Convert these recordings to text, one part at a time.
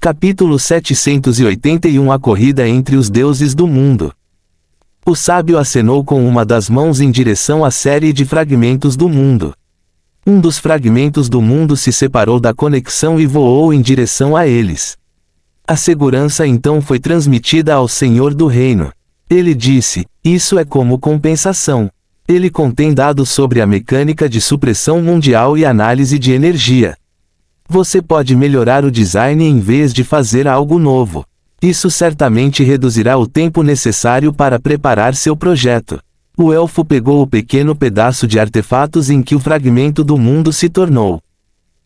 Capítulo 781 A corrida entre os deuses do mundo. O sábio acenou com uma das mãos em direção à série de fragmentos do mundo. Um dos fragmentos do mundo se separou da conexão e voou em direção a eles. A segurança então foi transmitida ao Senhor do Reino. Ele disse: isso é como compensação. Ele contém dados sobre a mecânica de supressão mundial e análise de energia. Você pode melhorar o design em vez de fazer algo novo. Isso certamente reduzirá o tempo necessário para preparar seu projeto. O elfo pegou o pequeno pedaço de artefatos em que o fragmento do mundo se tornou.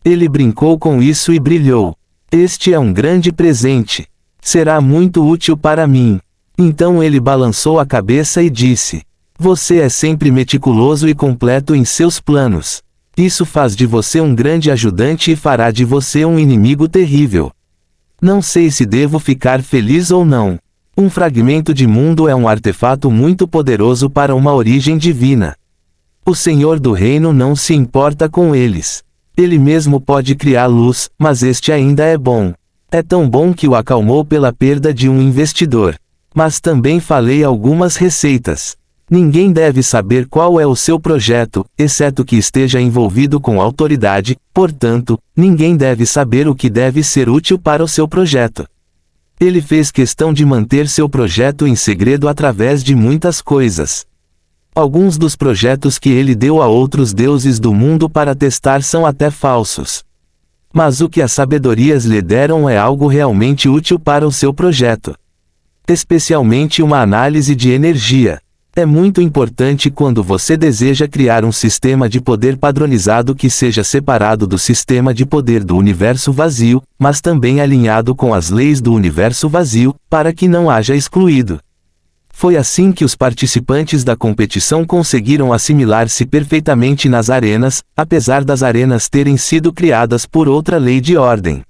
Ele brincou com isso e brilhou. Este é um grande presente. Será muito útil para mim. Então ele balançou a cabeça e disse: você é sempre meticuloso e completo em seus planos. Isso faz de você um grande ajudante e fará de você um inimigo terrível. Não sei se devo ficar feliz ou não. Um fragmento de mundo é um artefato muito poderoso para uma origem divina. O Senhor do Reino não se importa com eles. Ele mesmo pode criar luz, mas este ainda é bom. É tão bom que o acalmou pela perda de um investidor. Mas também falei algumas receitas. Ninguém deve saber qual é o seu projeto, exceto que esteja envolvido com autoridade, portanto, ninguém deve saber o que deve ser útil para o seu projeto. Ele fez questão de manter seu projeto em segredo através de muitas coisas. Alguns dos projetos que ele deu a outros deuses do mundo para testar são até falsos. Mas o que as sabedorias lhe deram é algo realmente útil para o seu projeto. Especialmente uma análise de energia. É muito importante quando você deseja criar um sistema de poder padronizado que seja separado do sistema de poder do universo vazio, mas também alinhado com as leis do universo vazio, para que não haja excluído. Foi assim que os participantes da competição conseguiram assimilar-se perfeitamente nas arenas, apesar das arenas terem sido criadas por outra lei de ordem.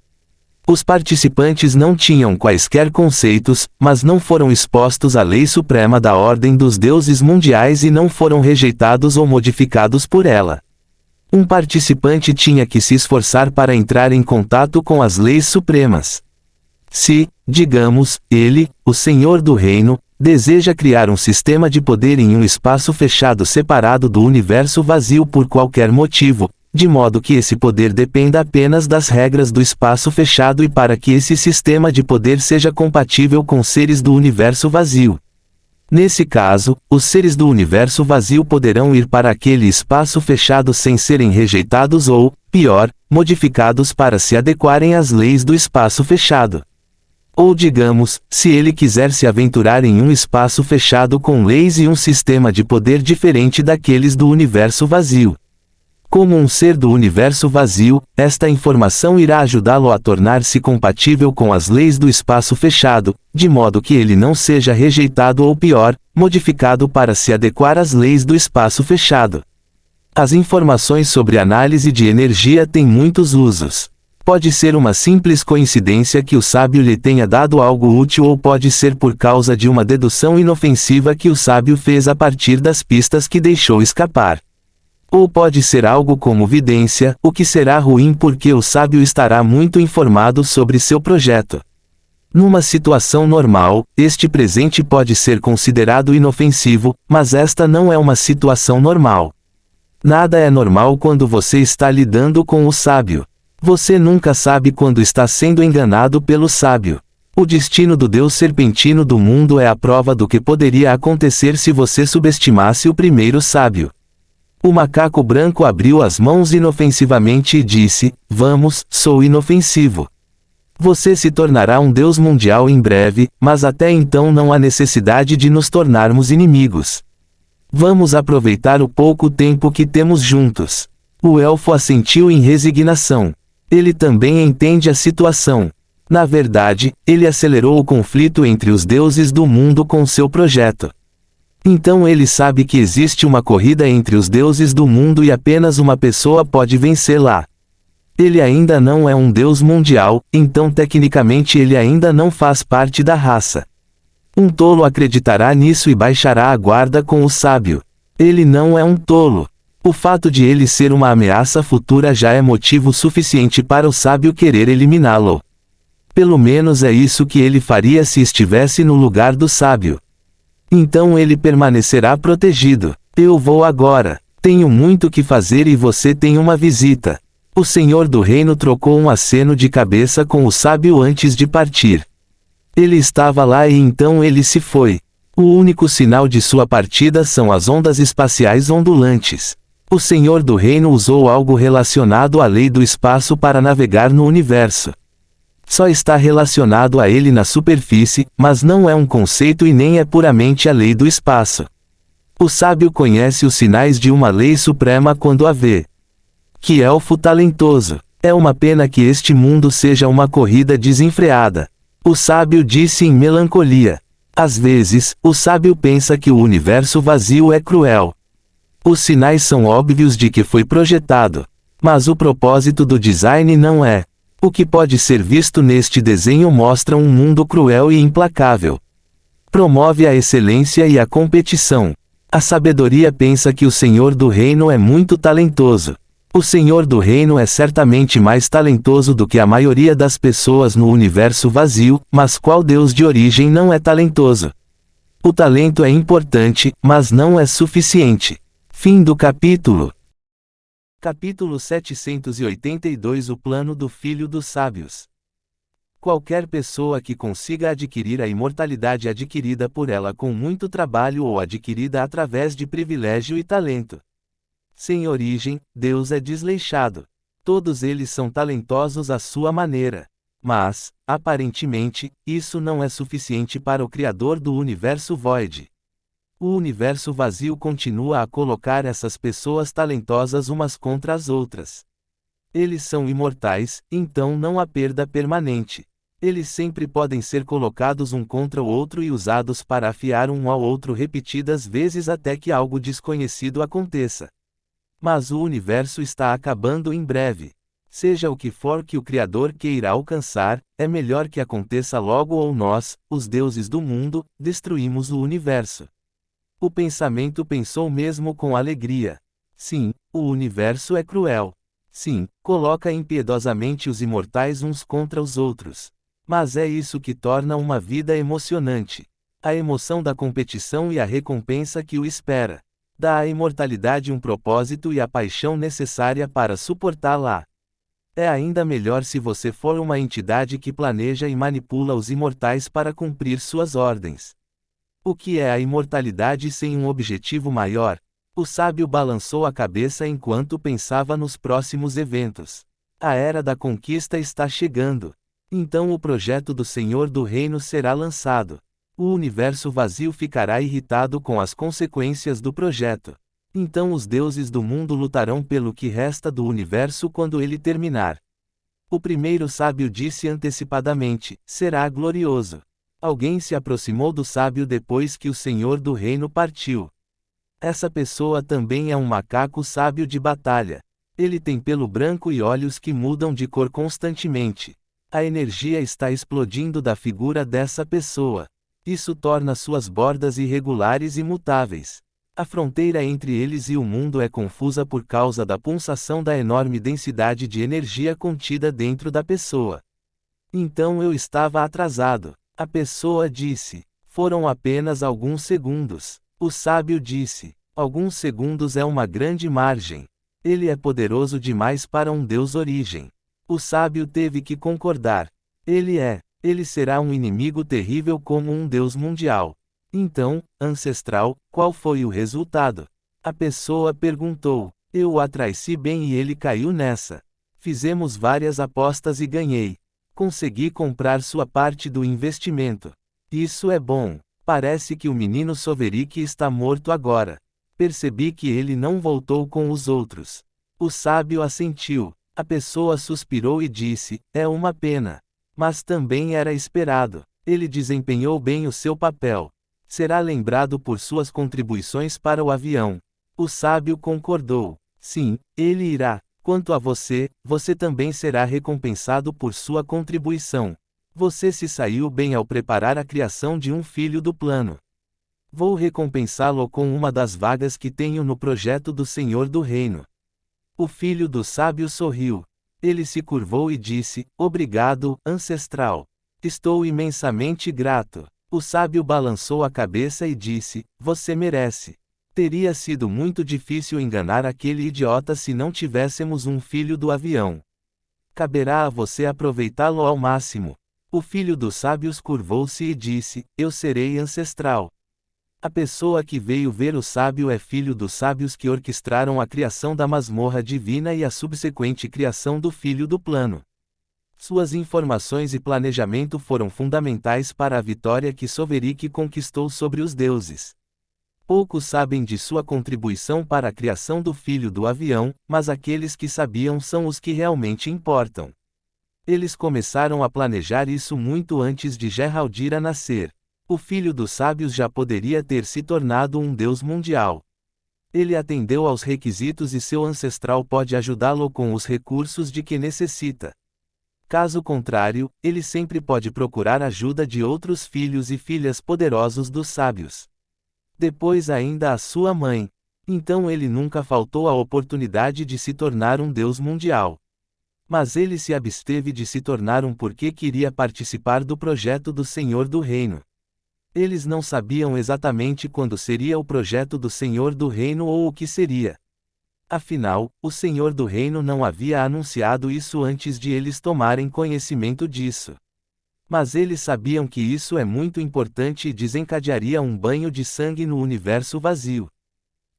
Os participantes não tinham quaisquer conceitos, mas não foram expostos à lei suprema da ordem dos deuses mundiais e não foram rejeitados ou modificados por ela. Um participante tinha que se esforçar para entrar em contato com as leis supremas. Se, digamos, ele, o Senhor do Reino, deseja criar um sistema de poder em um espaço fechado separado do universo vazio por qualquer motivo, de modo que esse poder dependa apenas das regras do espaço fechado e para que esse sistema de poder seja compatível com seres do universo vazio. Nesse caso, os seres do universo vazio poderão ir para aquele espaço fechado sem serem rejeitados ou, pior, modificados para se adequarem às leis do espaço fechado. Ou digamos, se ele quiser se aventurar em um espaço fechado com leis e um sistema de poder diferente daqueles do universo vazio. Como um ser do universo vazio, esta informação irá ajudá-lo a tornar-se compatível com as leis do espaço fechado, de modo que ele não seja rejeitado ou pior, modificado para se adequar às leis do espaço fechado. As informações sobre análise de energia têm muitos usos. Pode ser uma simples coincidência que o sábio lhe tenha dado algo útil ou pode ser por causa de uma dedução inofensiva que o sábio fez a partir das pistas que deixou escapar. Ou pode ser algo como vidência, o que será ruim porque o sábio estará muito informado sobre seu projeto. Numa situação normal, este presente pode ser considerado inofensivo, mas esta não é uma situação normal. Nada é normal quando você está lidando com o sábio. Você nunca sabe quando está sendo enganado pelo sábio. O destino do deus serpentino do mundo é a prova do que poderia acontecer se você subestimasse o primeiro sábio. O macaco branco abriu as mãos inofensivamente e disse: vamos, sou inofensivo. Você se tornará um deus mundial em breve, mas até então não há necessidade de nos tornarmos inimigos. Vamos aproveitar o pouco tempo que temos juntos. O elfo assentiu em resignação. Ele também entende a situação. Na verdade, ele acelerou o conflito entre os deuses do mundo com seu projeto. Então ele sabe que existe uma corrida entre os deuses do mundo e apenas uma pessoa pode vencê-la. Ele ainda não é um deus mundial, então tecnicamente ele ainda não faz parte da raça. Um tolo acreditará nisso e baixará a guarda com o sábio. Ele não é um tolo. O fato de ele ser uma ameaça futura já é motivo suficiente para o sábio querer eliminá-lo. Pelo menos é isso que ele faria se estivesse no lugar do sábio. Então ele permanecerá protegido. Eu vou agora. Tenho muito que fazer e você tem uma visita. O senhor do reino trocou um aceno de cabeça com o sábio antes de partir. Ele estava lá e então ele se foi. O único sinal de sua partida são as ondas espaciais ondulantes. O senhor do reino usou algo relacionado à lei do espaço para navegar no universo. Só está relacionado a ele na superfície, mas não é um conceito e nem é puramente a lei do espaço. O sábio conhece os sinais de uma lei suprema quando a vê. Que elfo talentoso! É uma pena que este mundo seja uma corrida desenfreada. O sábio disse em melancolia. Às vezes, o sábio pensa que o universo vazio é cruel. Os sinais são óbvios de que foi projetado. Mas o propósito do design não é. O que pode ser visto neste desenho mostra um mundo cruel e implacável. Promove a excelência e a competição. A sabedoria pensa que o Senhor do Reino é muito talentoso. O Senhor do Reino é certamente mais talentoso do que a maioria das pessoas no universo vazio, mas qual Deus de origem não é talentoso? O talento é importante, mas não é suficiente. Fim do capítulo. Capítulo 782 O plano do Filho dos Sábios. Qualquer pessoa que consiga adquirir a imortalidade adquirida por ela com muito trabalho ou adquirida através de privilégio e talento. Sem origem, Deus é desleixado. Todos eles são talentosos à sua maneira. Mas, aparentemente, isso não é suficiente para o Criador do universo void. O universo vazio continua a colocar essas pessoas talentosas umas contra as outras. Eles são imortais, então não há perda permanente. Eles sempre podem ser colocados um contra o outro e usados para afiar um ao outro repetidas vezes até que algo desconhecido aconteça. Mas o universo está acabando em breve. Seja o que for que o Criador queira alcançar, é melhor que aconteça logo ou nós, os deuses do mundo, destruímos o universo. O pensamento pensou mesmo com alegria. Sim, o universo é cruel. Sim, coloca impiedosamente os imortais uns contra os outros. Mas é isso que torna uma vida emocionante. A emoção da competição e a recompensa que o espera. Dá à imortalidade um propósito e a paixão necessária para suportá-la. É ainda melhor se você for uma entidade que planeja e manipula os imortais para cumprir suas ordens. O que é a imortalidade sem um objetivo maior? O sábio balançou a cabeça enquanto pensava nos próximos eventos. A era da conquista está chegando. Então o projeto do Senhor do Reino será lançado. O universo vazio ficará irritado com as consequências do projeto. Então os deuses do mundo lutarão pelo que resta do universo quando ele terminar. O primeiro sábio disse antecipadamente: será glorioso. Alguém se aproximou do sábio depois que o Senhor do Reino partiu. Essa pessoa também é um macaco sábio de batalha. Ele tem pelo branco e olhos que mudam de cor constantemente. A energia está explodindo da figura dessa pessoa. Isso torna suas bordas irregulares e mutáveis. A fronteira entre eles e o mundo é confusa por causa da pulsação da enorme densidade de energia contida dentro da pessoa. Então eu estava atrasado. A pessoa disse. Foram apenas alguns segundos. O sábio disse. Alguns segundos é uma grande margem. Ele é poderoso demais para um Deus origem. O sábio teve que concordar. Ele será um inimigo terrível como um Deus mundial. Então, ancestral, qual foi o resultado? A pessoa perguntou. Eu o atraí bem e ele caiu nessa. Fizemos várias apostas e ganhei. Consegui comprar sua parte do investimento. Isso é bom. Parece que o menino Soverik está morto agora. Percebi que ele não voltou com os outros. O sábio assentiu. A pessoa suspirou e disse: é uma pena. Mas também era esperado. Ele desempenhou bem o seu papel. Será lembrado por suas contribuições para o avião. O sábio concordou. Sim, ele irá. Quanto a você, você também será recompensado por sua contribuição. Você se saiu bem ao preparar a criação de um filho do plano. Vou recompensá-lo com uma das vagas que tenho no projeto do Senhor do Reino. O filho do sábio sorriu. Ele se curvou e disse: Obrigado, ancestral. Estou imensamente grato. O sábio balançou a cabeça e disse: Você merece. Teria sido muito difícil enganar aquele idiota se não tivéssemos um filho do avião. Caberá a você aproveitá-lo ao máximo. O filho dos sábios curvou-se e disse: Eu serei ancestral. A pessoa que veio ver o sábio é filho dos sábios que orquestraram a criação da masmorra divina e a subsequente criação do filho do plano. Suas informações e planejamento foram fundamentais para a vitória que Soverik conquistou sobre os deuses. Poucos sabem de sua contribuição para a criação do filho do avião, mas aqueles que sabiam são os que realmente importam. Eles começaram a planejar isso muito antes de Geraldira nascer. O filho dos sábios já poderia ter se tornado um deus mundial. Ele atendeu aos requisitos e seu ancestral pode ajudá-lo com os recursos de que necessita. Caso contrário, ele sempre pode procurar ajuda de outros filhos e filhas poderosos dos sábios. Depois ainda a sua mãe. Então ele nunca faltou a oportunidade de se tornar um deus mundial. Mas ele se absteve de se tornar um porque queria participar do projeto do Senhor do Reino. Eles não sabiam exatamente quando seria o projeto do Senhor do Reino ou o que seria. Afinal, o Senhor do Reino não havia anunciado isso antes de eles tomarem conhecimento disso. Mas eles sabiam que isso é muito importante e desencadearia um banho de sangue no universo vazio.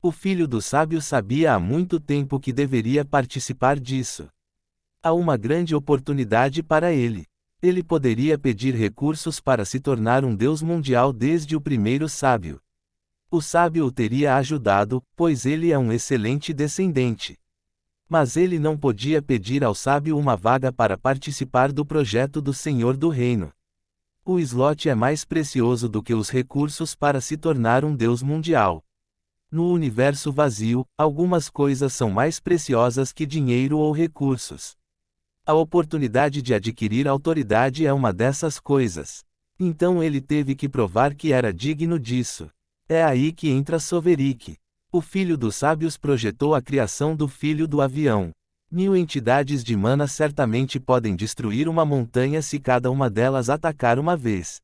O filho do sábio sabia há muito tempo que deveria participar disso. Há uma grande oportunidade para ele. Ele poderia pedir recursos para se tornar um deus mundial desde o primeiro sábio. O sábio o teria ajudado, pois ele é um excelente descendente. Mas ele não podia pedir ao sábio uma vaga para participar do projeto do Senhor do Reino. O slot é mais precioso do que os recursos para se tornar um deus mundial. No universo vazio, algumas coisas são mais preciosas que dinheiro ou recursos. A oportunidade de adquirir autoridade é uma dessas coisas. Então ele teve que provar que era digno disso. É aí que entra Soverik. O filho dos sábios projetou a criação do filho do avião. 1000 entidades de mana certamente podem destruir uma montanha se cada uma delas atacar uma vez.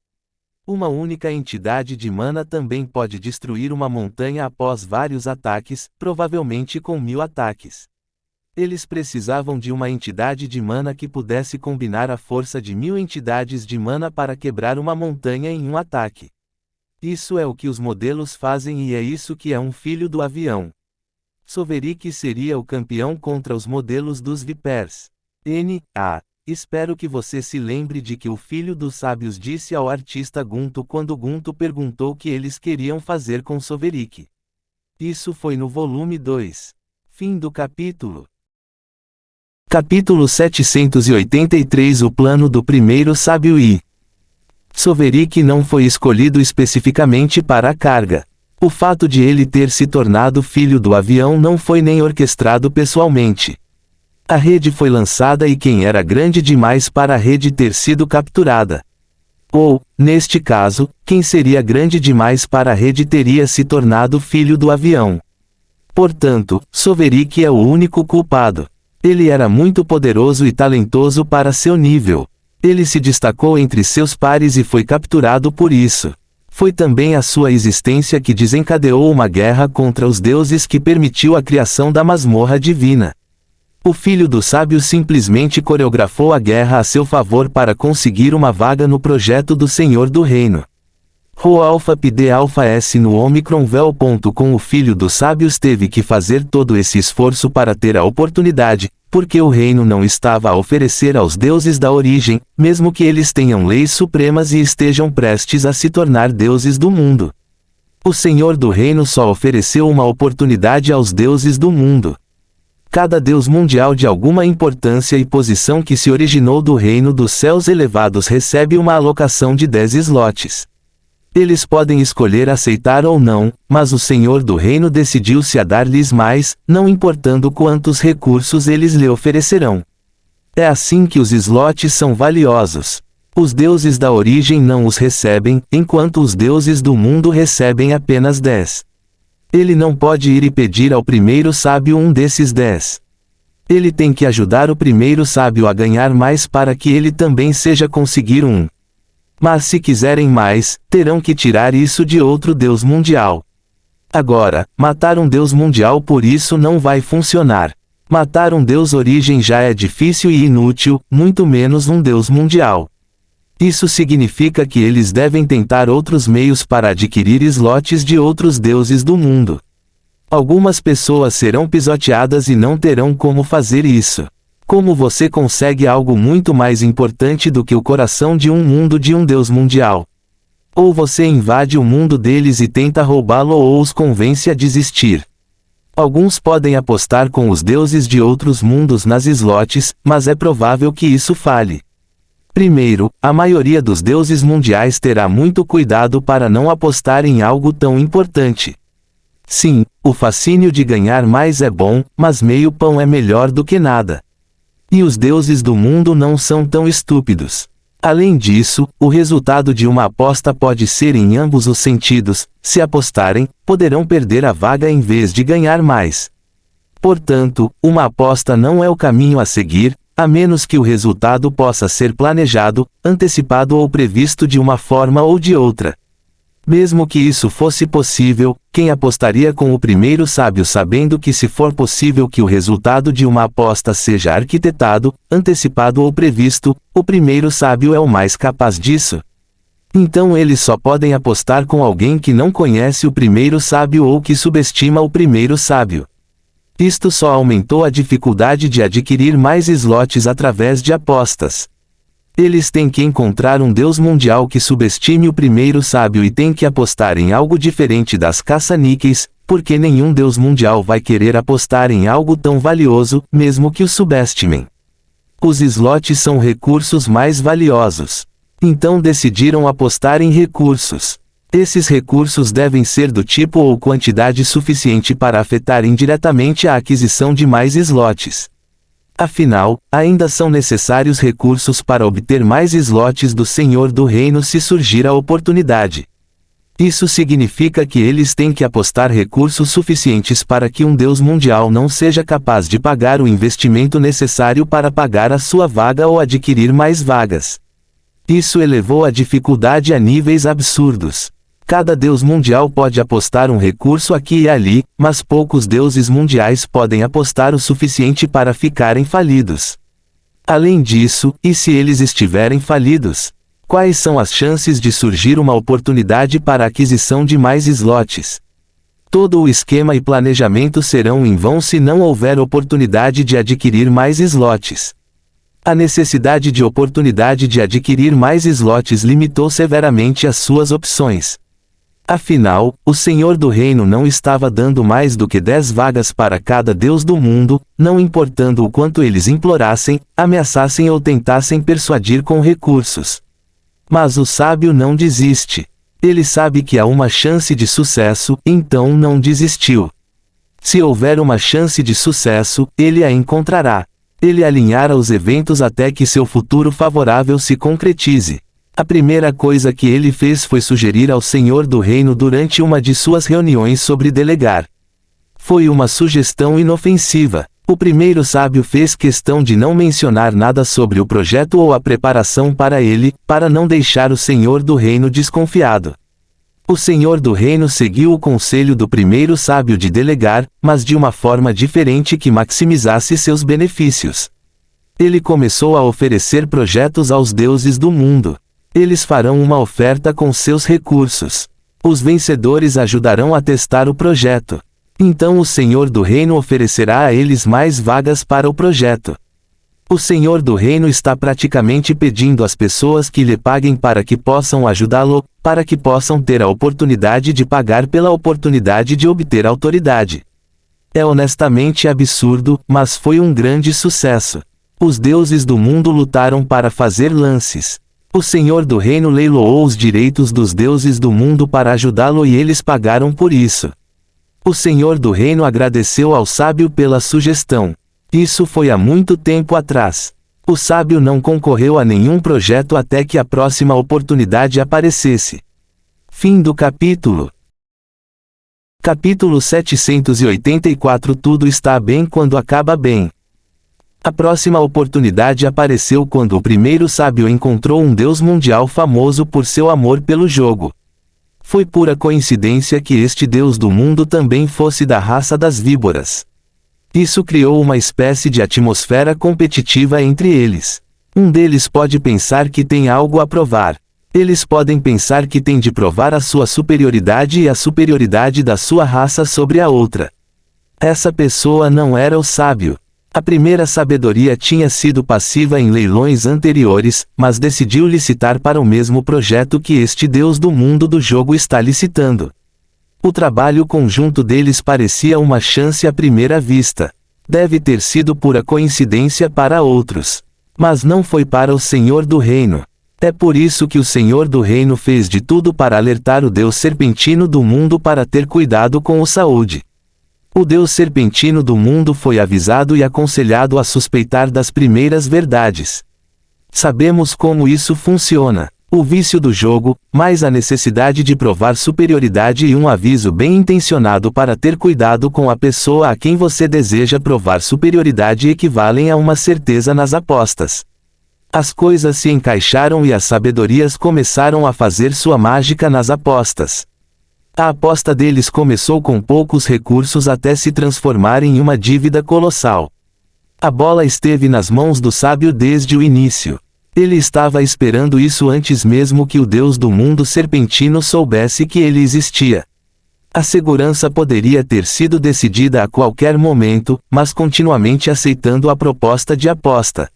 Uma única entidade de mana também pode destruir uma montanha após vários ataques, provavelmente com 1000 ataques. Eles precisavam de uma entidade de mana que pudesse combinar a força de 1000 entidades de mana para quebrar uma montanha em um ataque. Isso é o que os modelos fazem e é isso que é um filho do avião. Soverik seria o campeão contra os modelos dos Vipers. Espero que você se lembre de que o filho dos sábios disse ao artista Gunto quando Gunto perguntou o que eles queriam fazer com Soverik. Isso foi no volume 2. Fim do capítulo. Capítulo 783 O plano do primeiro sábio I. Soverik não foi escolhido especificamente para a carga. O fato de ele ter se tornado filho do avião não foi nem orquestrado pessoalmente. A rede foi lançada e quem era grande demais para a rede ter sido capturada. Ou, neste caso, quem seria grande demais para a rede teria se tornado filho do avião. Portanto, Soverik é o único culpado. Ele era muito poderoso e talentoso para seu nível. Ele se destacou entre seus pares e foi capturado por isso. Foi também a sua existência que desencadeou uma guerra contra os deuses que permitiu a criação da masmorra divina. O filho do sábio simplesmente coreografou a guerra a seu favor para conseguir uma vaga no projeto do Senhor do Reino. Rho Alpha Pd Alpha S no Omicron Véu. Com o filho dos sábios teve que fazer todo esse esforço para ter a oportunidade, porque o reino não estava a oferecer aos deuses da origem, mesmo que eles tenham leis supremas e estejam prestes a se tornar deuses do mundo. O Senhor do Reino só ofereceu uma oportunidade aos deuses do mundo. Cada deus mundial de alguma importância e posição que se originou do reino dos céus elevados recebe uma alocação de 10 slots. Eles podem escolher aceitar ou não, mas o Senhor do Reino decidiu-se a dar-lhes mais, não importando quantos recursos eles lhe oferecerão. É assim que os slots são valiosos. Os deuses da origem não os recebem, enquanto os deuses do mundo recebem apenas 10. Ele não pode ir e pedir ao primeiro sábio um desses 10. Ele tem que ajudar o primeiro sábio a ganhar mais para que ele também seja conseguir um. Mas se quiserem mais, terão que tirar isso de outro Deus mundial. Agora, matar um Deus mundial por isso não vai funcionar. Matar um Deus origem já é difícil e inútil, muito menos um Deus mundial. Isso significa que eles devem tentar outros meios para adquirir slots de outros deuses do mundo. Algumas pessoas serão pisoteadas e não terão como fazer isso. Como você consegue algo muito mais importante do que o coração de um mundo de um Deus mundial? Ou você invade o mundo deles e tenta roubá-lo ou os convence a desistir. Alguns podem apostar com os deuses de outros mundos nas slots, mas é provável que isso falhe. Primeiro, a maioria dos deuses mundiais terá muito cuidado para não apostar em algo tão importante. Sim, o fascínio de ganhar mais é bom, mas meio pão é melhor do que nada. E os deuses do mundo não são tão estúpidos. Além disso, o resultado de uma aposta pode ser em ambos os sentidos. Se apostarem, poderão perder a vaga em vez de ganhar mais. Portanto, uma aposta não é o caminho a seguir, a menos que o resultado possa ser planejado, antecipado ou previsto de uma forma ou de outra. Mesmo que isso fosse possível, quem apostaria com o primeiro sábio sabendo que se for possível que o resultado de uma aposta seja arquitetado, antecipado ou previsto, o primeiro sábio é o mais capaz disso? Então eles só podem apostar com alguém que não conhece o primeiro sábio ou que subestima o primeiro sábio. Isto só aumentou a dificuldade de adquirir mais slots através de apostas. Eles têm que encontrar um Deus mundial que subestime o primeiro sábio e têm que apostar em algo diferente das caça-níqueis, porque nenhum Deus mundial vai querer apostar em algo tão valioso, mesmo que o subestimem. Os slots são recursos mais valiosos. Então decidiram apostar em recursos. Esses recursos devem ser do tipo ou quantidade suficiente para afetar indiretamente a aquisição de mais slots. Afinal, ainda são necessários recursos para obter mais slots do Senhor do Reino se surgir a oportunidade. Isso significa que eles têm que apostar recursos suficientes para que um Deus mundial não seja capaz de pagar o investimento necessário para pagar a sua vaga ou adquirir mais vagas. Isso elevou a dificuldade a níveis absurdos. Cada Deus mundial pode apostar um recurso aqui e ali, mas poucos deuses mundiais podem apostar o suficiente para ficarem falidos. Além disso, e se eles estiverem falidos? Quais são as chances de surgir uma oportunidade para a aquisição de mais slots? Todo o esquema e planejamento serão em vão se não houver oportunidade de adquirir mais slots. A necessidade de oportunidade de adquirir mais slots limitou severamente as suas opções. Afinal, o Senhor do Reino não estava dando mais do que 10 vagas para cada Deus do mundo, não importando o quanto eles implorassem, ameaçassem ou tentassem persuadir com recursos. Mas o sábio não desiste. Ele sabe que há uma chance de sucesso, então não desistiu. Se houver uma chance de sucesso, ele a encontrará. Ele alinhará os eventos até que seu futuro favorável se concretize. A primeira coisa que ele fez foi sugerir ao Senhor do Reino durante uma de suas reuniões sobre delegar. Foi uma sugestão inofensiva. O primeiro sábio fez questão de não mencionar nada sobre o projeto ou a preparação para ele, para não deixar o Senhor do Reino desconfiado. O Senhor do Reino seguiu o conselho do primeiro sábio de delegar, mas de uma forma diferente que maximizasse seus benefícios. Ele começou a oferecer projetos aos deuses do mundo. Eles farão uma oferta com seus recursos. Os vencedores ajudarão a testar o projeto. Então o Senhor do Reino oferecerá a eles mais vagas para o projeto. O Senhor do Reino está praticamente pedindo às pessoas que lhe paguem para que possam ajudá-lo, para que possam ter a oportunidade de pagar pela oportunidade de obter autoridade. É honestamente absurdo, mas foi um grande sucesso. Os deuses do mundo lutaram para fazer lances. O Senhor do Reino leiloou os direitos dos deuses do mundo para ajudá-lo e eles pagaram por isso. O Senhor do Reino agradeceu ao sábio pela sugestão. Isso foi há muito tempo atrás. O sábio não concorreu a nenhum projeto até que a próxima oportunidade aparecesse. Fim do capítulo. Capítulo 784. Tudo está bem quando acaba bem. A próxima oportunidade apareceu quando o primeiro sábio encontrou um deus mundial famoso por seu amor pelo jogo. Foi pura coincidência que este deus do mundo também fosse da raça das víboras. Isso criou uma espécie de atmosfera competitiva entre eles. Um deles pode pensar que tem algo a provar. Eles podem pensar que tem de provar a sua superioridade e a superioridade da sua raça sobre a outra. Essa pessoa não era o sábio. A primeira sabedoria tinha sido passiva em leilões anteriores, mas decidiu licitar para o mesmo projeto que este deus do mundo do jogo está licitando. O trabalho conjunto deles parecia uma chance à primeira vista. Deve ter sido pura coincidência para outros. Mas não foi para o Senhor do Reino. É por isso que o Senhor do Reino fez de tudo para alertar o Deus serpentino do mundo para ter cuidado com o saúde. O Deus serpentino do mundo foi avisado e aconselhado a suspeitar das primeiras verdades. Sabemos como isso funciona. O vício do jogo, mais a necessidade de provar superioridade e um aviso bem intencionado para ter cuidado com a pessoa a quem você deseja provar superioridade equivalem a uma certeza nas apostas. As coisas se encaixaram e as sabedorias começaram a fazer sua mágica nas apostas. A aposta deles começou com poucos recursos até se transformar em uma dívida colossal. A bola esteve nas mãos do sábio desde o início. Ele estava esperando isso antes mesmo que o Deus do mundo serpentino soubesse que ele existia. A segurança poderia ter sido decidida a qualquer momento, mas continuamente aceitando a proposta de aposta.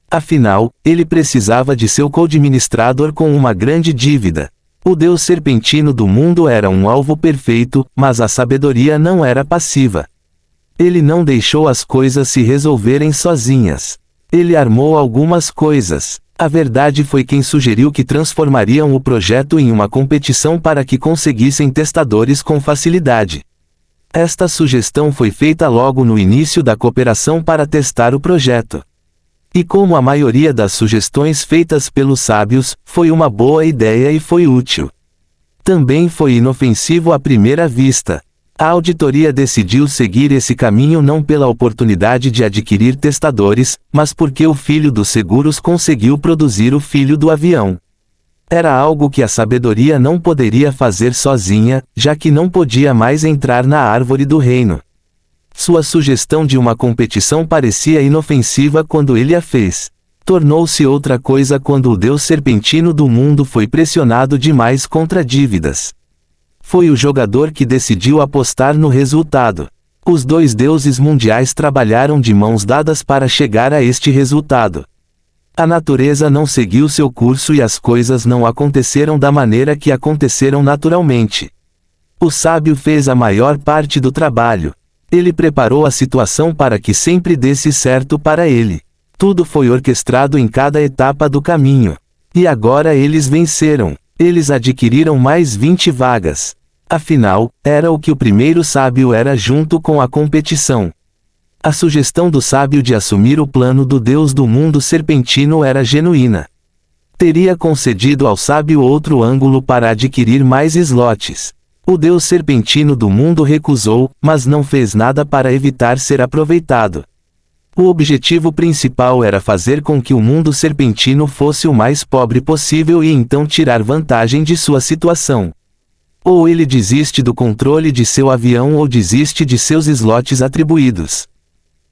Afinal, ele precisava de seu co-administrador com uma grande dívida. O Deus serpentino do mundo era um alvo perfeito, mas a sabedoria não era passiva. Ele não deixou as coisas se resolverem sozinhas. Ele armou algumas coisas. A verdade foi quem sugeriu que transformariam o projeto em uma competição para que conseguissem testadores com facilidade. Esta sugestão foi feita logo no início da cooperação para testar o projeto. E como a maioria das sugestões feitas pelos sábios, foi uma boa ideia e foi útil. Também foi inofensivo à primeira vista. A auditoria decidiu seguir esse caminho não pela oportunidade de adquirir testadores, mas porque o filho dos seguros conseguiu produzir o filho do avião. Era algo que a sabedoria não poderia fazer sozinha, já que não podia mais entrar na árvore do reino. Sua sugestão de uma competição parecia inofensiva quando ele a fez. Tornou-se outra coisa quando o Deus serpentino do mundo foi pressionado demais contra dívidas. Foi o jogador que decidiu apostar no resultado. Os dois deuses mundiais trabalharam de mãos dadas para chegar a este resultado. A natureza não seguiu seu curso e as coisas não aconteceram da maneira que aconteceram naturalmente. O sábio fez a maior parte do trabalho. Ele preparou a situação para que sempre desse certo para ele. Tudo foi orquestrado em cada etapa do caminho. E agora eles venceram. Eles adquiriram mais 20 vagas. Afinal, era o que o primeiro sábio era junto com a competição. A sugestão do sábio de assumir o plano do Deus do mundo serpentino era genuína. Teria concedido ao sábio outro ângulo para adquirir mais slots. O Deus serpentino do mundo recusou, mas não fez nada para evitar ser aproveitado. O objetivo principal era fazer com que o mundo serpentino fosse o mais pobre possível e então tirar vantagem de sua situação. Ou ele desiste do controle de seu avião ou desiste de seus slots atribuídos.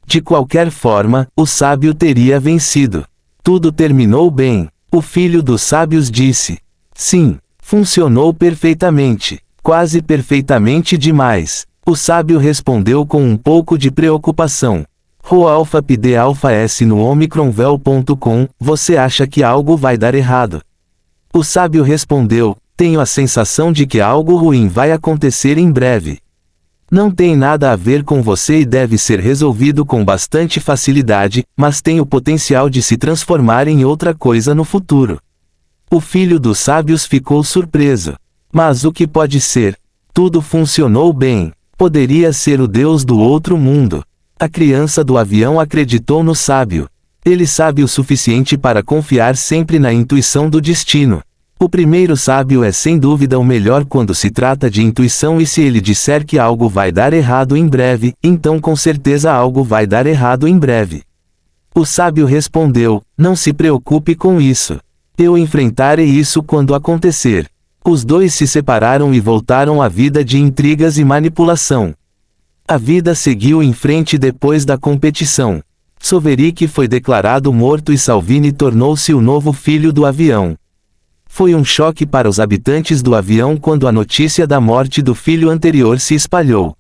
De qualquer forma, o sábio teria vencido. Tudo terminou bem. O filho dos sábios disse: sim, funcionou perfeitamente. Quase perfeitamente demais. O sábio respondeu com um pouco de preocupação. Rho-alfa pd-alfa S no omicronvel.com, você acha que algo vai dar errado? O sábio respondeu: tenho a sensação de que algo ruim vai acontecer em breve. Não tem nada a ver com você e deve ser resolvido com bastante facilidade, mas tem o potencial de se transformar em outra coisa no futuro. O filho dos sábios ficou surpreso. Mas o que pode ser? Tudo funcionou bem. Poderia ser o Deus do outro mundo. A criança do avião acreditou no sábio. Ele sabe o suficiente para confiar sempre na intuição do destino. O primeiro sábio é sem dúvida o melhor quando se trata de intuição, e se ele disser que algo vai dar errado em breve, então com certeza algo vai dar errado em breve. O sábio respondeu: não se preocupe com isso. Eu enfrentarei isso quando acontecer. Os dois se separaram e voltaram à vida de intrigas e manipulação. A vida seguiu em frente depois da competição. Soverik foi declarado morto e Salvini tornou-se o novo filho do avião. Foi um choque para os habitantes do avião quando a notícia da morte do filho anterior se espalhou.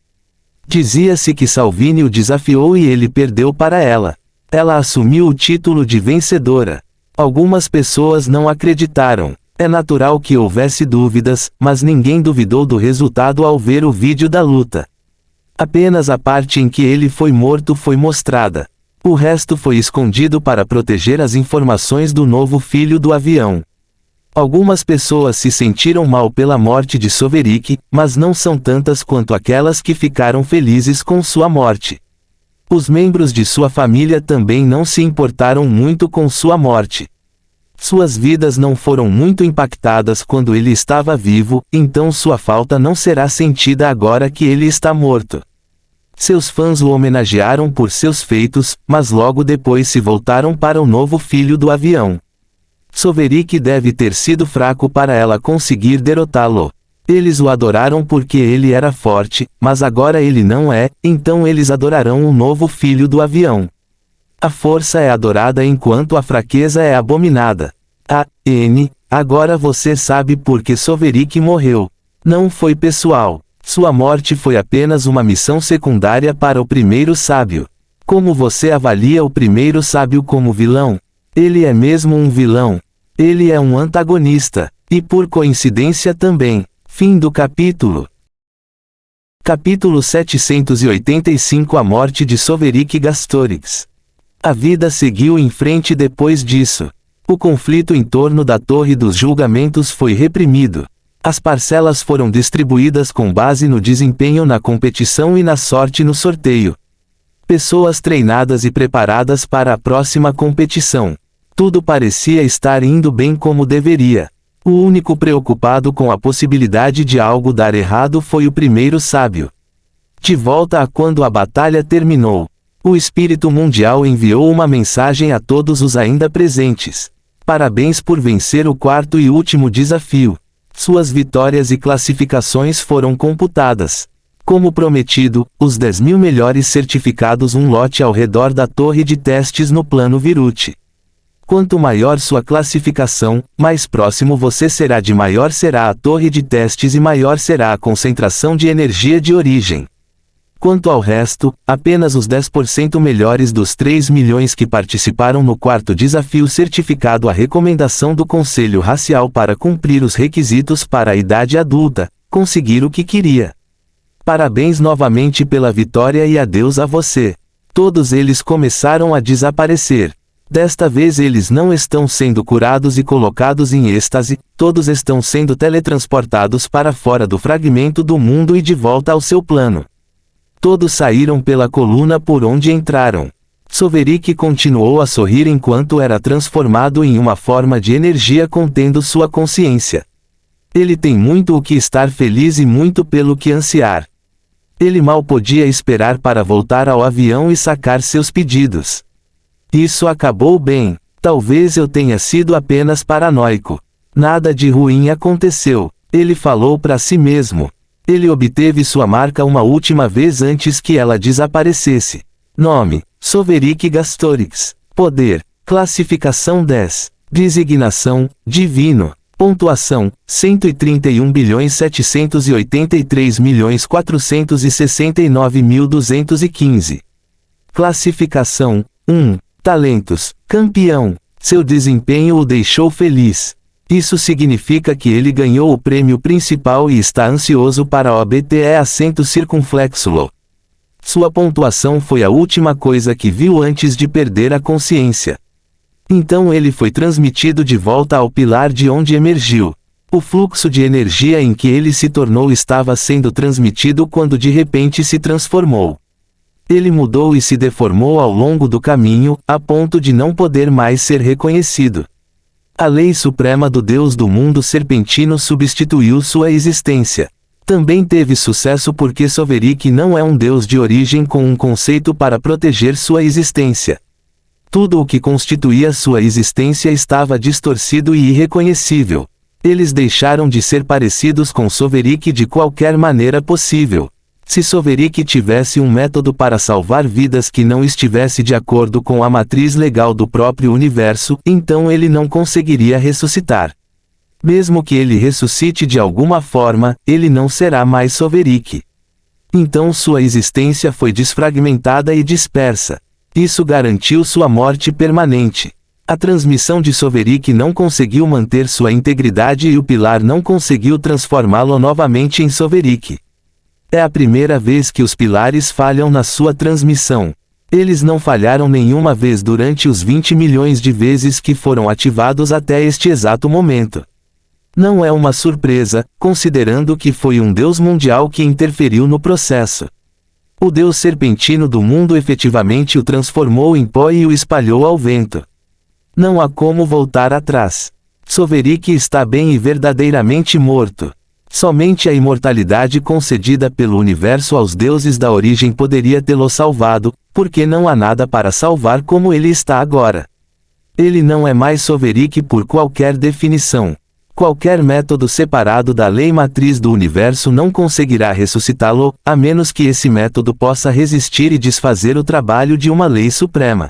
Dizia-se que Salvini o desafiou e ele perdeu para ela. Ela assumiu o título de vencedora. Algumas pessoas não acreditaram. É natural que houvesse dúvidas, mas ninguém duvidou do resultado ao ver o vídeo da luta. Apenas a parte em que ele foi morto foi mostrada. O resto foi escondido para proteger as informações do novo filho do avião. Algumas pessoas se sentiram mal pela morte de Soverik, mas não são tantas quanto aquelas que ficaram felizes com sua morte. Os membros de sua família também não se importaram muito com sua morte. Suas vidas não foram muito impactadas quando ele estava vivo, então sua falta não será sentida agora que ele está morto. Seus fãs o homenagearam por seus feitos, mas logo depois se voltaram para o novo filho do avião. Soverik deve ter sido fraco para ela conseguir derrotá-lo. Eles o adoraram porque ele era forte, mas agora ele não é, então eles adorarão o novo filho do avião. A força é adorada enquanto a fraqueza é abominada. Agora você sabe por que Soverik morreu. Não foi pessoal. Sua morte foi apenas uma missão secundária para o primeiro sábio. Como você avalia o primeiro sábio como vilão? Ele é mesmo um vilão. Ele é um antagonista. E por coincidência também. Fim do capítulo. Capítulo 785 A morte de Soverik Gastorix. A vida seguiu em frente depois disso. O conflito em torno da Torre dos Julgamentos foi reprimido. As parcelas foram distribuídas com base no desempenho na competição e na sorte no sorteio. Pessoas treinadas e preparadas para a próxima competição. Tudo parecia estar indo bem como deveria. O único preocupado com a possibilidade de algo dar errado foi o primeiro sábio. De volta a quando a batalha terminou, o espírito mundial enviou uma mensagem a todos os ainda presentes. Parabéns por vencer o quarto e último desafio. Suas vitórias e classificações foram computadas. Como prometido, os 10.000 melhores certificados um lote ao redor da torre de testes no plano Viruti. Quanto maior sua classificação, mais próximo você será de maior será a torre de testes e maior será a concentração de energia de origem. Quanto ao resto, apenas os 10% melhores dos 3 milhões que participaram no quarto desafio certificado a recomendação do Conselho Racial para cumprir os requisitos para a idade adulta, conseguiram o que queria. Parabéns novamente pela vitória e adeus a você. Todos eles começaram a desaparecer. Desta vez eles não estão sendo curados e colocados em êxtase, todos estão sendo teletransportados para fora do fragmento do mundo e de volta ao seu plano. Todos saíram pela coluna por onde entraram. Soverik continuou a sorrir enquanto era transformado em uma forma de energia contendo sua consciência. Ele tem muito o que estar feliz e muito pelo que ansiar. Ele mal podia esperar para voltar ao avião e sacar seus pedidos. Isso acabou bem. Talvez eu tenha sido apenas paranoico. Nada de ruim aconteceu. Ele falou para si mesmo. Ele obteve sua marca uma última vez antes que ela desaparecesse. Nome: Soverik Gastorix. Poder: classificação 10. Designação: divino. Pontuação: 133.783.469.215. Classificação: 1. Talentos: campeão. Seu desempenho o deixou feliz. Isso significa que ele ganhou o prêmio principal e está ansioso para obter assento circunflexo. Sua pontuação foi a última coisa que viu antes de perder a consciência. Então ele foi transmitido de volta ao pilar de onde emergiu. O fluxo de energia em que ele se tornou estava sendo transmitido quando de repente se transformou. Ele mudou e se deformou ao longo do caminho, a ponto de não poder mais ser reconhecido. A lei suprema do Deus do mundo serpentino substituiu sua existência. Também teve sucesso porque Soverik não é um Deus de origem com um conceito para proteger sua existência. Tudo o que constituía sua existência estava distorcido e irreconhecível. Eles deixaram de ser parecidos com Sovereign de qualquer maneira possível. Se Sovereign tivesse um método para salvar vidas que não estivesse de acordo com a matriz legal do próprio universo, então ele não conseguiria ressuscitar. Mesmo que ele ressuscite de alguma forma, ele não será mais Sovereign. Então sua existência foi desfragmentada e dispersa. Isso garantiu sua morte permanente. A transmissão de Sovereign não conseguiu manter sua integridade e o pilar não conseguiu transformá-lo novamente em Sovereign. É a primeira vez que os pilares falham na sua transmissão. Eles não falharam nenhuma vez durante os 20 milhões de vezes que foram ativados até este exato momento. Não é uma surpresa, considerando que foi um Deus mundial que interferiu no processo. O Deus serpentino do mundo efetivamente o transformou em pó e o espalhou ao vento. Não há como voltar atrás. Sovereign está bem e verdadeiramente morto. Somente a imortalidade concedida pelo universo aos deuses da origem poderia tê-lo salvado, porque não há nada para salvar como ele está agora. Ele não é mais Sovereign por qualquer definição. Qualquer método separado da lei matriz do universo não conseguirá ressuscitá-lo, a menos que esse método possa resistir e desfazer o trabalho de uma lei suprema.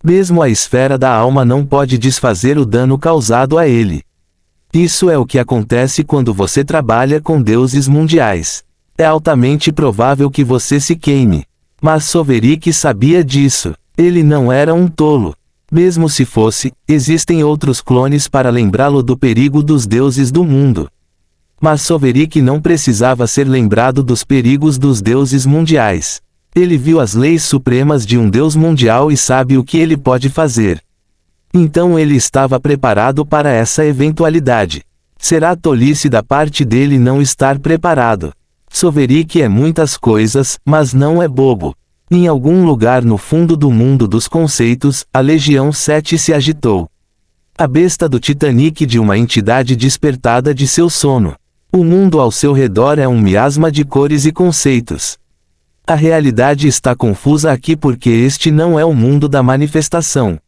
Mesmo a esfera da alma não pode desfazer o dano causado a ele. Isso é o que acontece quando você trabalha com deuses mundiais. É altamente provável que você se queime. Mas Sovereign sabia disso. Ele não era um tolo. Mesmo se fosse, existem outros clones para lembrá-lo do perigo dos deuses do mundo. Mas Sovereign não precisava ser lembrado dos perigos dos deuses mundiais. Ele viu as leis supremas de um deus mundial e sabe o que ele pode fazer. Então ele estava preparado para essa eventualidade. Será tolice da parte dele não estar preparado. Sovereign é muitas coisas, mas não é bobo. Em algum lugar no fundo do mundo dos conceitos, a Legião 7 se agitou. A besta do Titanic de uma entidade despertada de seu sono. O mundo ao seu redor é um miasma de cores e conceitos. A realidade está confusa aqui porque este não é o mundo da manifestação.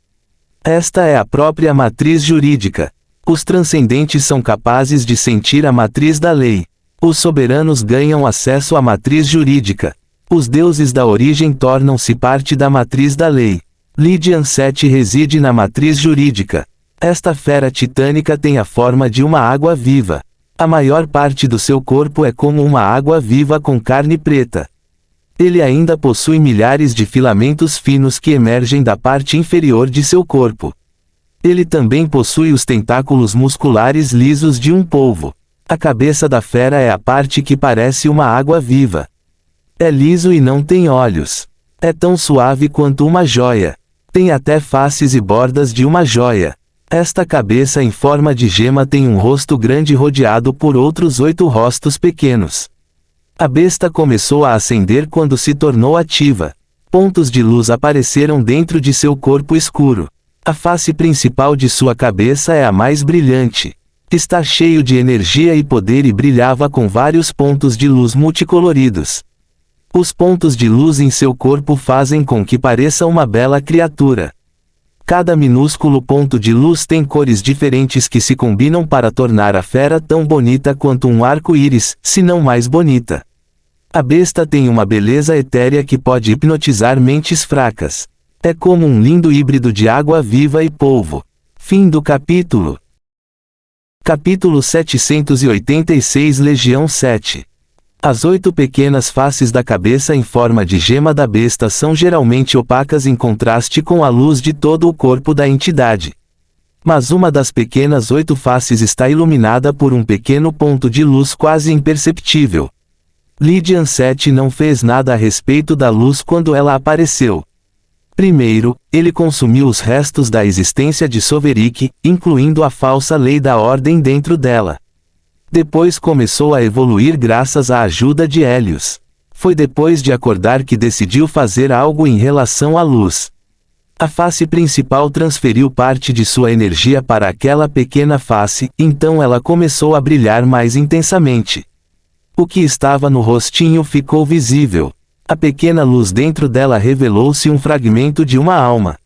Esta é a própria matriz jurídica. Os transcendentes são capazes de sentir a matriz da lei. Os soberanos ganham acesso à matriz jurídica. Os deuses da origem tornam-se parte da matriz da lei. Legião 7 reside na matriz jurídica. Esta fera titânica tem a forma de uma água viva. A maior parte do seu corpo é como uma água viva com carne preta. Ele ainda possui milhares de filamentos finos que emergem da parte inferior de seu corpo. Ele também possui os tentáculos musculares lisos de um polvo. A cabeça da fera é a parte que parece uma água viva. É liso e não tem olhos. É tão suave quanto uma joia. Tem até faces e bordas de uma joia. Esta cabeça em forma de gema tem um rosto grande rodeado por outros 8 rostos pequenos. A besta começou a acender quando se tornou ativa. Pontos de luz apareceram dentro de seu corpo escuro. A face principal de sua cabeça é a mais brilhante. Está cheio de energia e poder e brilhava com vários pontos de luz multicoloridos. Os pontos de luz em seu corpo fazem com que pareça uma bela criatura. Cada minúsculo ponto de luz tem cores diferentes que se combinam para tornar a fera tão bonita quanto um arco-íris, se não mais bonita. A besta tem uma beleza etérea que pode hipnotizar mentes fracas. É como um lindo híbrido de água viva e polvo. Fim do capítulo. Capítulo 786 Legião 7. As 8 pequenas faces da cabeça em forma de gema da besta são geralmente opacas em contraste com a luz de todo o corpo da entidade. Mas uma das pequenas 8 faces está iluminada por um pequeno ponto de luz quase imperceptível. Legião 7 não fez nada a respeito da luz quando ela apareceu. Primeiro, ele consumiu os restos da existência de Sovereign, incluindo a falsa lei da ordem dentro dela. Depois começou a evoluir graças à ajuda de Hélios. Foi depois de acordar que decidiu fazer algo em relação à luz. A face principal transferiu parte de sua energia para aquela pequena face, então ela começou a brilhar mais intensamente. O que estava no rostinho ficou visível. A pequena luz dentro dela revelou-se um fragmento de uma alma.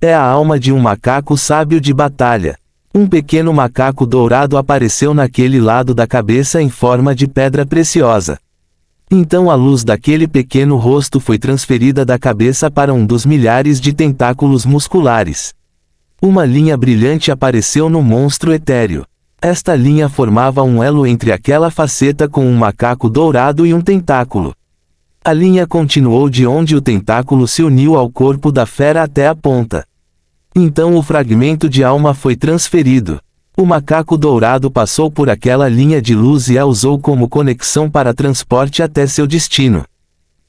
É a alma de um macaco sábio de batalha. Um pequeno macaco dourado apareceu naquele lado da cabeça em forma de pedra preciosa. Então a luz daquele pequeno rosto foi transferida da cabeça para um dos milhares de tentáculos musculares. Uma linha brilhante apareceu no monstro etéreo. Esta linha formava um elo entre aquela faceta com um macaco dourado e um tentáculo. A linha continuou de onde o tentáculo se uniu ao corpo da fera até a ponta. Então o fragmento de alma foi transferido. O macaco dourado passou por aquela linha de luz e a usou como conexão para transporte até seu destino.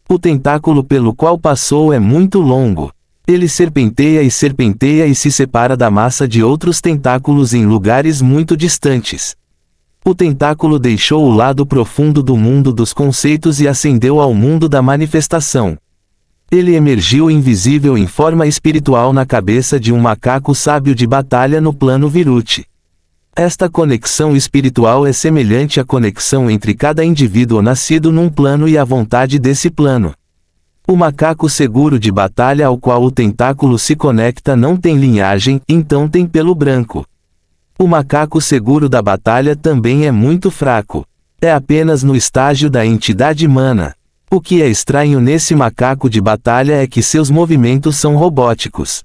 O tentáculo pelo qual passou é muito longo. Ele serpenteia e se separa da massa de outros tentáculos em lugares muito distantes. O tentáculo deixou o lado profundo do mundo dos conceitos e ascendeu ao mundo da manifestação. Ele emergiu invisível em forma espiritual na cabeça de um macaco sábio de batalha no plano Viruti. Esta conexão espiritual é semelhante à conexão entre cada indivíduo nascido num plano e a vontade desse plano. O macaco seguro de batalha ao qual o tentáculo se conecta não tem linhagem, então tem pelo branco. O macaco seguro da batalha também é muito fraco. É apenas no estágio da entidade mana. O que é estranho nesse macaco de batalha é que seus movimentos são robóticos.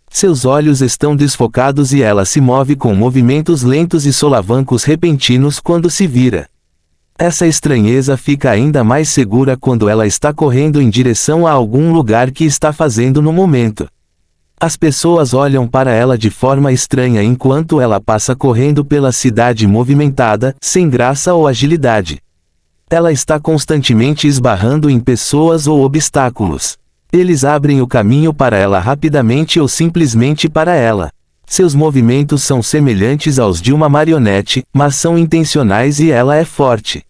Seus olhos estão desfocados e ela se move com movimentos lentos e solavancos repentinos quando se vira. Essa estranheza fica ainda mais segura quando ela está correndo em direção a algum lugar que está fazendo no momento. As pessoas olham para ela de forma estranha enquanto ela passa correndo pela cidade movimentada, sem graça ou agilidade. Ela está constantemente esbarrando em pessoas ou obstáculos. Eles abrem o caminho para ela rapidamente ou simplesmente para ela. Seus movimentos são semelhantes aos de uma marionete, mas são intencionais e ela é forte.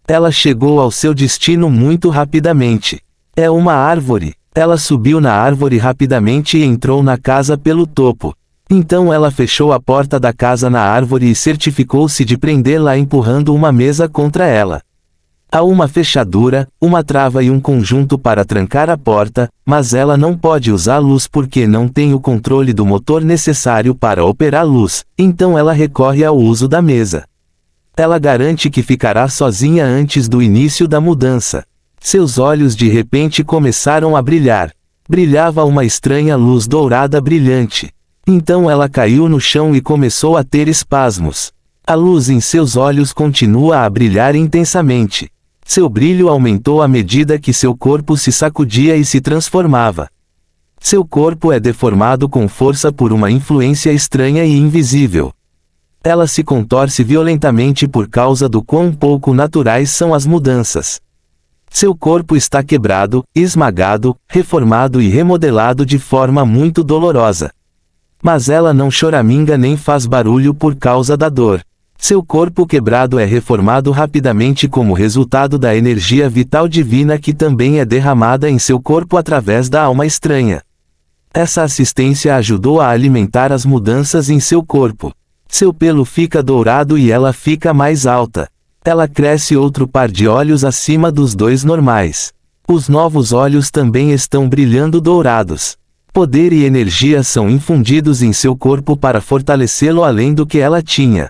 Ela chegou ao seu destino muito rapidamente. É uma árvore. Ela subiu na árvore rapidamente e entrou na casa pelo topo. Então ela fechou a porta da casa na árvore e certificou-se de prendê-la empurrando uma mesa contra ela. Há uma fechadura, uma trava e um conjunto para trancar a porta, mas ela não pode usar a luz porque não tem o controle do motor necessário para operar a luz, então ela recorre ao uso da mesa. Ela garante que ficará sozinha antes do início da mudança. Seus olhos de repente começaram a brilhar. Brilhava uma estranha luz dourada brilhante. Então ela caiu no chão e começou a ter espasmos. A luz em seus olhos continua a brilhar intensamente. Seu brilho aumentou à medida que seu corpo se sacudia e se transformava. Seu corpo é deformado com força por uma influência estranha e invisível. Ela se contorce violentamente por causa do quão pouco naturais são as mudanças. Seu corpo está quebrado, esmagado, reformado e remodelado de forma muito dolorosa. Mas ela não choraminga nem faz barulho por causa da dor. Seu corpo quebrado é reformado rapidamente como resultado da energia vital divina que também é derramada em seu corpo através da alma estranha. Essa assistência ajudou a alimentar as mudanças em seu corpo. Seu pelo fica dourado e ela fica mais alta. Ela cresce outro par de olhos acima dos dois normais. Os novos olhos também estão brilhando dourados. Poder e energia são infundidos em seu corpo para fortalecê-lo além do que ela tinha.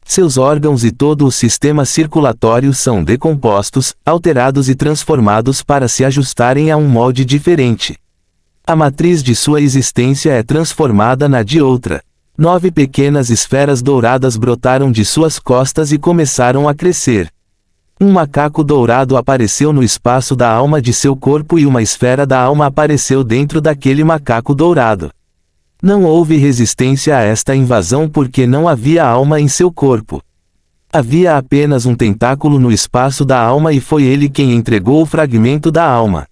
Seus órgãos e todo o sistema circulatório são decompostos, alterados e transformados para se ajustarem a um molde diferente. A matriz de sua existência é transformada na de outra. 9 pequenas esferas douradas brotaram de suas costas e começaram a crescer. Um macaco dourado apareceu no espaço da alma de seu corpo e uma esfera da alma apareceu dentro daquele macaco dourado. Não houve resistência a esta invasão porque não havia alma em seu corpo. Havia apenas um tentáculo no espaço da alma e foi ele quem entregou o fragmento da alma.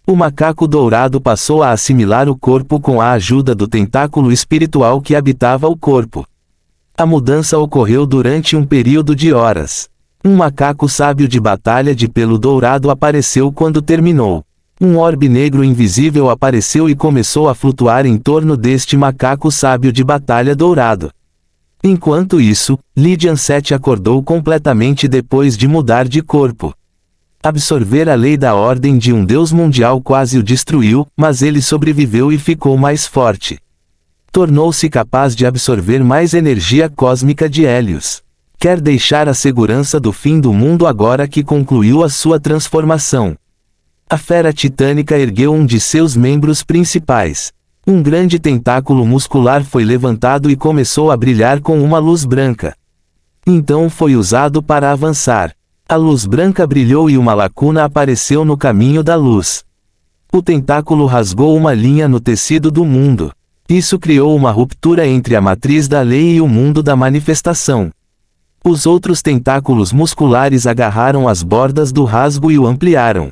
O macaco dourado passou a assimilar o corpo com a ajuda do tentáculo espiritual que habitava o corpo. A mudança ocorreu durante um período de horas. Um macaco sábio de batalha de pelo dourado apareceu quando terminou. Um orbe negro invisível apareceu e começou a flutuar em torno deste macaco sábio de batalha dourado. Enquanto isso, Lydian 7 acordou completamente depois de mudar de corpo. Absorver a lei da ordem de um Deus mundial quase o destruiu, mas ele sobreviveu e ficou mais forte. Tornou-se capaz de absorver mais energia cósmica de Hélios. Quer deixar a segurança do fim do mundo agora que concluiu a sua transformação. A fera titânica ergueu um de seus membros principais. Um grande tentáculo muscular foi levantado e começou a brilhar com uma luz branca. Então foi usado para avançar. A luz branca brilhou e uma lacuna apareceu no caminho da luz. O tentáculo rasgou uma linha no tecido do mundo. Isso criou uma ruptura entre a matriz da lei e o mundo da manifestação. Os outros tentáculos musculares agarraram as bordas do rasgo e o ampliaram.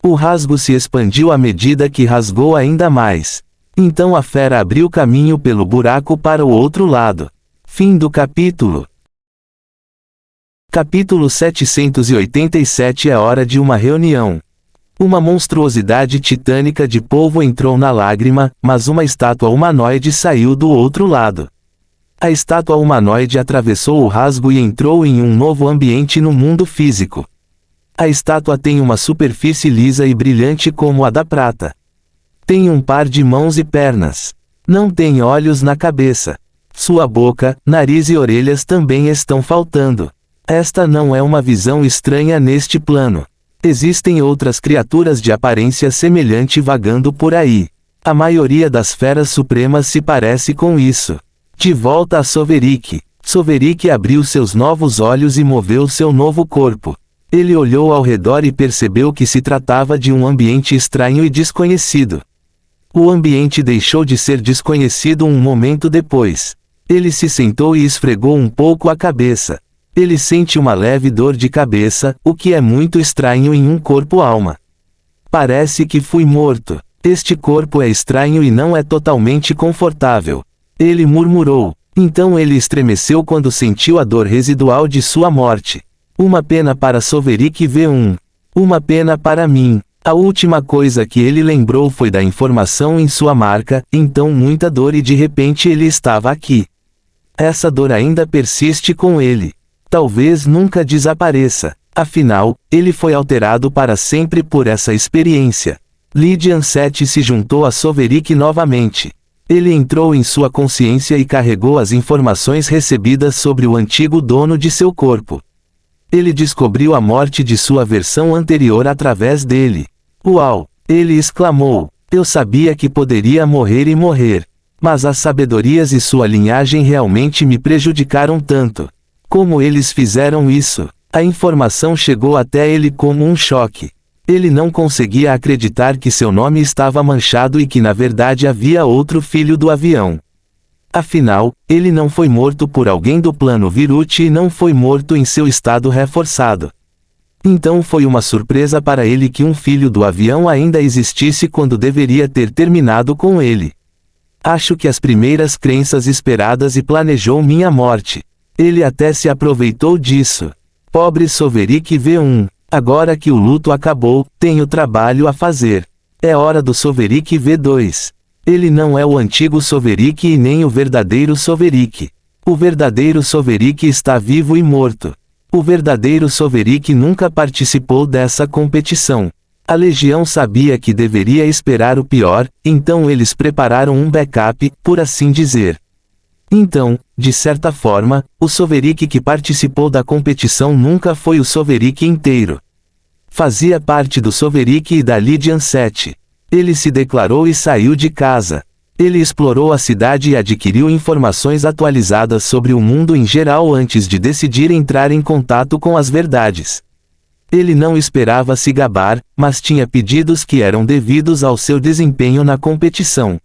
O rasgo se expandiu à medida que rasgou ainda mais. Então a fera abriu caminho pelo buraco para o outro lado. Fim do capítulo. Capítulo 787. É hora de uma reunião. Uma monstruosidade titânica de polvo entrou na lágrima, mas uma estátua humanoide saiu do outro lado. A estátua humanoide atravessou o rasgo e entrou em um novo ambiente no mundo físico. A estátua tem uma superfície lisa e brilhante como a da prata. Tem um par de mãos e pernas. Não tem olhos na cabeça. Sua boca, nariz e orelhas também estão faltando. Esta não é uma visão estranha neste plano. Existem outras criaturas de aparência semelhante vagando por aí. A maioria das feras supremas se parece com isso. De volta a Soverik. Soverik abriu seus novos olhos e moveu seu novo corpo. Ele olhou ao redor e percebeu que se tratava de um ambiente estranho e desconhecido. O ambiente deixou de ser desconhecido um momento depois. Ele se sentou e esfregou um pouco a cabeça. Ele sente uma leve dor de cabeça, o que é muito estranho em um corpo-alma. Parece que fui morto. Este corpo é estranho e não é totalmente confortável. Ele murmurou. Então ele estremeceu quando sentiu a dor residual de sua morte. Uma pena para Soverik V1. Uma pena para mim. A última coisa que ele lembrou foi da informação em sua marca, então muita dor e de repente ele estava aqui. Essa dor ainda persiste com ele. Talvez nunca desapareça. Afinal, ele foi alterado para sempre por essa experiência. Lydian 7 se juntou a Soverik novamente. Ele entrou em sua consciência e carregou as informações recebidas sobre o antigo dono de seu corpo. Ele descobriu a morte de sua versão anterior através dele. Uau! Ele exclamou. Eu sabia que poderia morrer e morrer. Mas as sabedorias e sua linhagem realmente me prejudicaram tanto. Como eles fizeram isso? A informação chegou até ele como um choque. Ele não conseguia acreditar que seu nome estava manchado e que na verdade havia outro filho do avião. Afinal, ele não foi morto por alguém do plano Viruti e não foi morto em seu estado reforçado. Então foi uma surpresa para ele que um filho do avião ainda existisse quando deveria ter terminado com ele. Acho que as primeiras crenças esperadas e planejou minha morte. Ele até se aproveitou disso. Pobre Soverik V1. Agora que o luto acabou, tenho trabalho a fazer. É hora do Soverik V2. Ele não é o antigo Soverik e nem o verdadeiro Soverik. O verdadeiro Soverik está vivo e morto. O verdadeiro Soverik nunca participou dessa competição. A Legião sabia que deveria esperar o pior, então eles prepararam um backup, por assim dizer. Então, de certa forma, o Soverik que participou da competição nunca foi o Soverik inteiro. Fazia parte do Soverik e da Lydian 7. Ele se declarou e saiu de casa. Ele explorou a cidade e adquiriu informações atualizadas sobre o mundo em geral antes de decidir entrar em contato com as verdades. Ele não esperava se gabar, mas tinha pedidos que eram devidos ao seu desempenho na competição.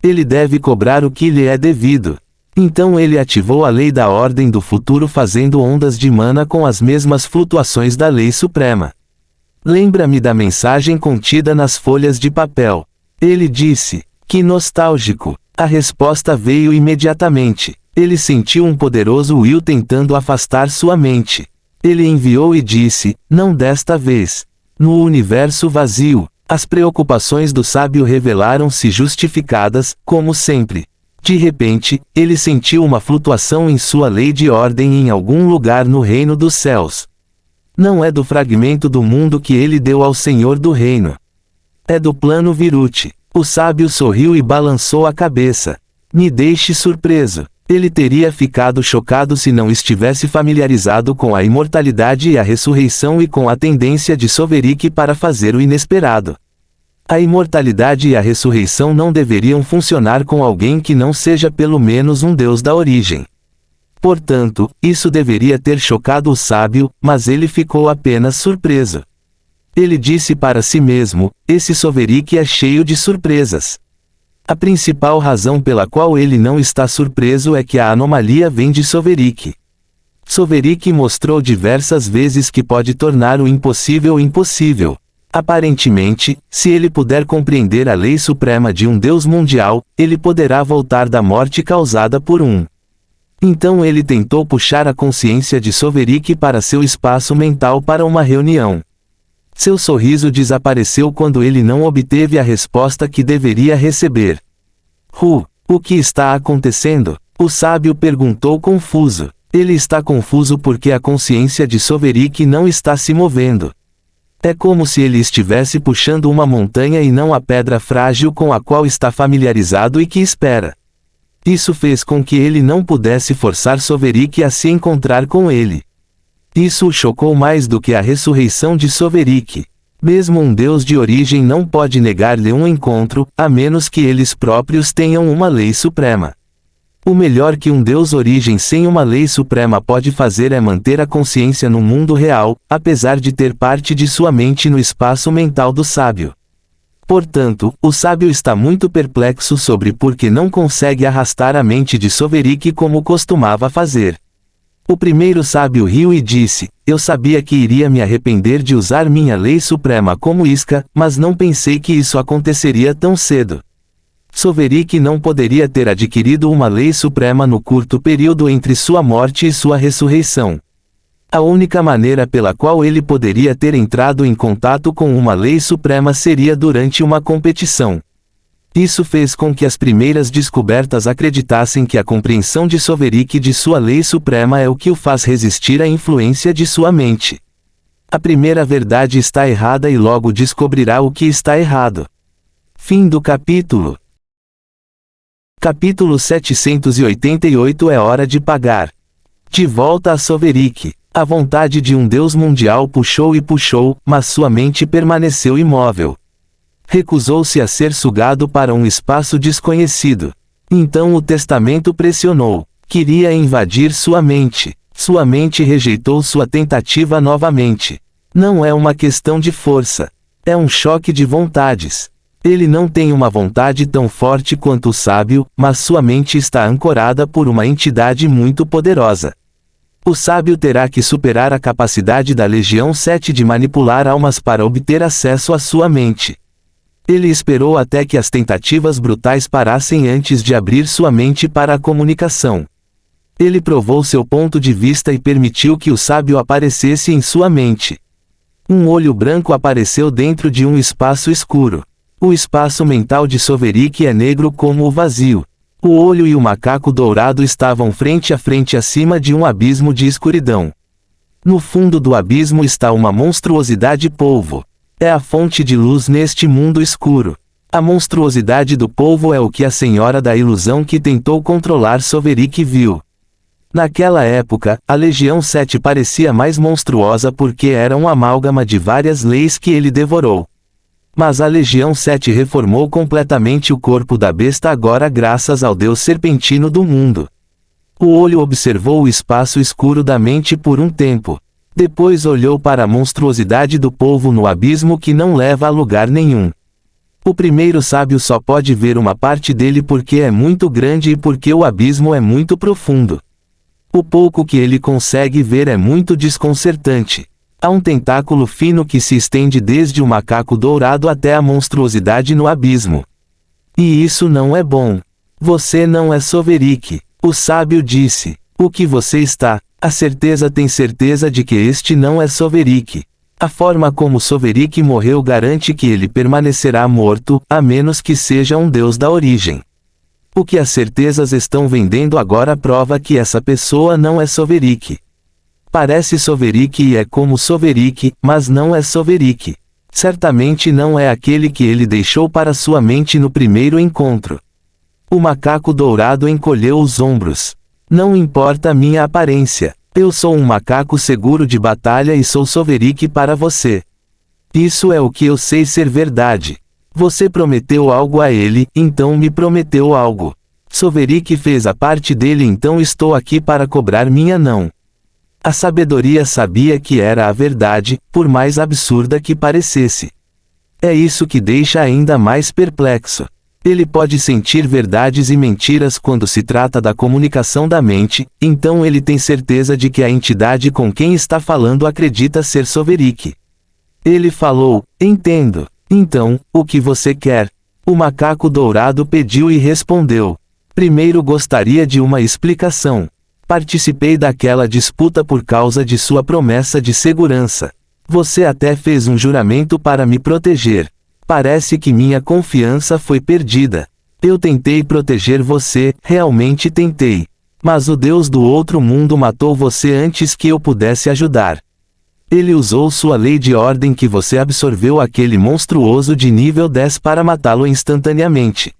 Ele deve cobrar o que lhe é devido. Então ele ativou a lei da ordem do futuro fazendo ondas de mana com as mesmas flutuações da lei suprema. Lembra-me da mensagem contida nas folhas de papel. Ele disse, que nostálgico. A resposta veio imediatamente. Ele sentiu um poderoso will tentando afastar sua mente. Ele enviou e disse, não desta vez. No universo vazio, as preocupações do sábio revelaram-se justificadas, como sempre. De repente, ele sentiu uma flutuação em sua lei de ordem em algum lugar no reino dos céus. Não é do fragmento do mundo que ele deu ao Senhor do reino. É do plano Viruti. O sábio sorriu e balançou a cabeça. Me deixe surpreso. Ele teria ficado chocado se não estivesse familiarizado com a imortalidade e a ressurreição e com a tendência de Soverik para fazer o inesperado. A imortalidade e a ressurreição não deveriam funcionar com alguém que não seja pelo menos um deus da origem. Portanto, isso deveria ter chocado o sábio, mas ele ficou apenas surpreso. Ele disse para si mesmo, esse Soverik é cheio de surpresas. A principal razão pela qual ele não está surpreso é que a anomalia vem de Soverik. Soverik mostrou diversas vezes que pode tornar o impossível impossível. Aparentemente, se ele puder compreender a lei suprema de um Deus mundial, ele poderá voltar da morte causada por um. Então ele tentou puxar a consciência de Soverik para seu espaço mental para uma reunião. Seu sorriso desapareceu quando ele não obteve a resposta que deveria receber. O que está acontecendo? O sábio perguntou confuso. Ele está confuso porque a consciência de Soverik não está se movendo. É como se ele estivesse puxando uma montanha e não a pedra frágil com a qual está familiarizado e que espera. Isso fez com que ele não pudesse forçar Soverik a se encontrar com ele. Isso o chocou mais do que a ressurreição de Soverik. Mesmo um deus de origem não pode negar-lhe um encontro, a menos que eles próprios tenham uma lei suprema. O melhor que um deus origem sem uma lei suprema pode fazer é manter a consciência no mundo real, apesar de ter parte de sua mente no espaço mental do sábio. Portanto, o sábio está muito perplexo sobre por que não consegue arrastar a mente de Soverik como costumava fazer. O primeiro sábio riu e disse, eu sabia que iria me arrepender de usar minha lei suprema como isca, mas não pensei que isso aconteceria tão cedo. Soverik não poderia ter adquirido uma lei suprema no curto período entre sua morte e sua ressurreição. A única maneira pela qual ele poderia ter entrado em contato com uma lei suprema seria durante uma competição. Isso fez com que as primeiras descobertas acreditassem que a compreensão de Soverik de sua lei suprema é o que o faz resistir à influência de sua mente. A primeira verdade está errada e logo descobrirá o que está errado. Fim do capítulo. Capítulo 788 É hora de pagar. De volta a Soverik. A vontade de um Deus mundial puxou e puxou, mas sua mente permaneceu imóvel. Recusou-se a ser sugado para um espaço desconhecido. Então o testamento pressionou. Queria invadir sua mente. Sua mente rejeitou sua tentativa novamente. Não é uma questão de força. É um choque de vontades. Ele não tem uma vontade tão forte quanto o sábio, mas sua mente está ancorada por uma entidade muito poderosa. O sábio terá que superar a capacidade da Legião 7 de manipular almas para obter acesso à sua mente. Ele esperou até que as tentativas brutais parassem antes de abrir sua mente para a comunicação. Ele provou seu ponto de vista e permitiu que o sábio aparecesse em sua mente. Um olho branco apareceu dentro de um espaço escuro. O espaço mental de Soverik é negro como o vazio. O olho e o macaco dourado estavam frente a frente acima de um abismo de escuridão. No fundo do abismo está uma monstruosidade polvo. É a fonte de luz neste mundo escuro. A monstruosidade do polvo é o que a Senhora da Ilusão que tentou controlar Soverik viu. Naquela época, a Legião 7 parecia mais monstruosa porque era um amálgama de várias leis que ele devorou. Mas a Legião 7 reformou completamente o corpo da besta agora graças ao Deus serpentino do mundo. O olho observou o espaço escuro da mente por um tempo. Depois olhou para a monstruosidade do polvo no abismo que não leva a lugar nenhum. O primeiro sábio só pode ver uma parte dele porque é muito grande e porque o abismo é muito profundo. O pouco que ele consegue ver é muito desconcertante. Há um tentáculo fino que se estende desde o macaco dourado até a monstruosidade no abismo. E isso não é bom. Você não é Soverik. O sábio disse. O que você está? A certeza tem certeza de que este não é Soverik. A forma como Soverik morreu garante que ele permanecerá morto, a menos que seja um deus da origem. O que as certezas estão vendendo agora prova que essa pessoa não é Soverik. Parece Soverik e é como Soverik, mas não é Soverik. Certamente não é aquele que ele deixou para sua mente no primeiro encontro. O macaco dourado encolheu os ombros. Não importa minha aparência. Eu sou um macaco seguro de batalha e sou Soverik para você. Isso é o que eu sei ser verdade. Você prometeu algo a ele, então me prometeu algo. Soverik fez a parte dele, então estou aqui para cobrar minha não. A sabedoria sabia que era a verdade, por mais absurda que parecesse. É isso que deixa ainda mais perplexo. Ele pode sentir verdades e mentiras quando se trata da comunicação da mente, então ele tem certeza de que a entidade com quem está falando acredita ser Soverik. Ele falou, entendo. Então, o que você quer? O macaco dourado pediu e respondeu. Primeiro gostaria de uma explicação. Participei daquela disputa por causa de sua promessa de segurança. Você até fez um juramento para me proteger. Parece que minha confiança foi perdida. Eu tentei proteger você, realmente tentei. Mas o Deus do outro mundo matou você antes que eu pudesse ajudar. Ele usou sua lei de ordem que você absorveu aquele monstruoso de nível 10 para matá-lo instantaneamente.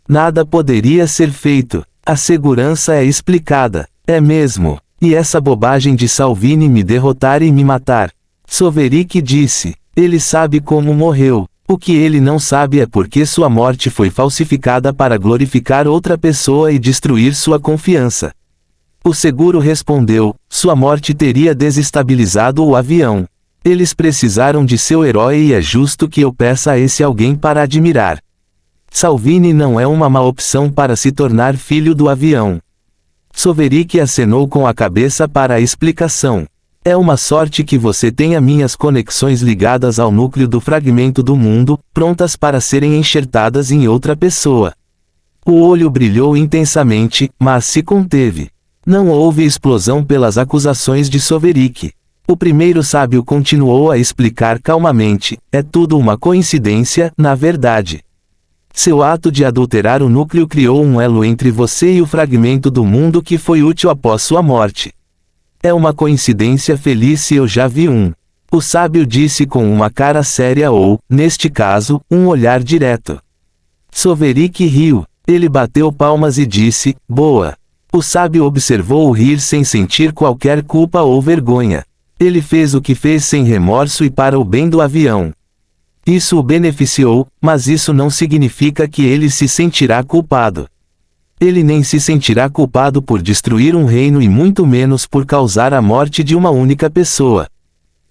Nada poderia ser feito. A segurança é explicada. É mesmo. E essa bobagem de Salvini me derrotar e me matar. Soverik disse. Ele sabe como morreu. O que ele não sabe é porque sua morte foi falsificada para glorificar outra pessoa e destruir sua confiança. O seguro respondeu, sua morte teria desestabilizado o avião. Eles precisaram de seu herói e é justo que eu peça a esse alguém para admirar. Salvini não é uma má opção para se tornar filho do avião. Soverik acenou com a cabeça para a explicação. É uma sorte que você tenha minhas conexões ligadas ao núcleo do fragmento do mundo, prontas para serem enxertadas em outra pessoa. O olho brilhou intensamente, mas se conteve. Não houve explosão pelas acusações de Soverik. O primeiro sábio continuou a explicar calmamente, é tudo uma coincidência, na verdade. Seu ato de adulterar o núcleo criou um elo entre você e o fragmento do mundo que foi útil após sua morte. É uma coincidência feliz se eu já vi um. O sábio disse com uma cara séria ou, neste caso, um olhar direto. Soverik riu. Ele bateu palmas e disse, boa. O sábio observou-o rir sem sentir qualquer culpa ou vergonha. Ele fez o que fez sem remorso e para o bem do avião. Isso o beneficiou, mas isso não significa que ele se sentirá culpado. Ele nem se sentirá culpado por destruir um reino e muito menos por causar a morte de uma única pessoa.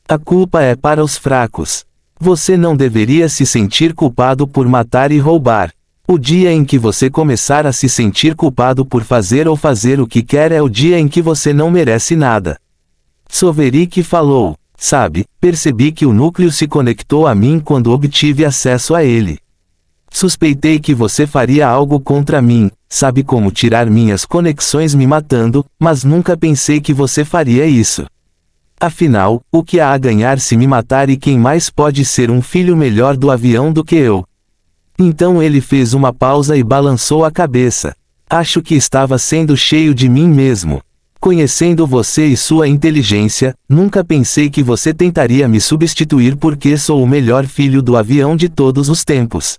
A culpa é para os fracos. Você não deveria se sentir culpado por matar e roubar. O dia em que você começar a se sentir culpado por fazer ou fazer o que quer é o dia em que você não merece nada. Soverik falou. Sabe, percebi que o núcleo se conectou a mim quando obtive acesso a ele. Suspeitei que você faria algo contra mim, sabe como tirar minhas conexões me matando, mas nunca pensei que você faria isso. Afinal, o que há a ganhar se me matar e quem mais pode ser um filho melhor do avião do que eu? Então ele fez uma pausa e balançou a cabeça. Acho que estava sendo cheio de mim mesmo. Conhecendo você e sua inteligência, nunca pensei que você tentaria me substituir porque sou o melhor filho do avião de todos os tempos.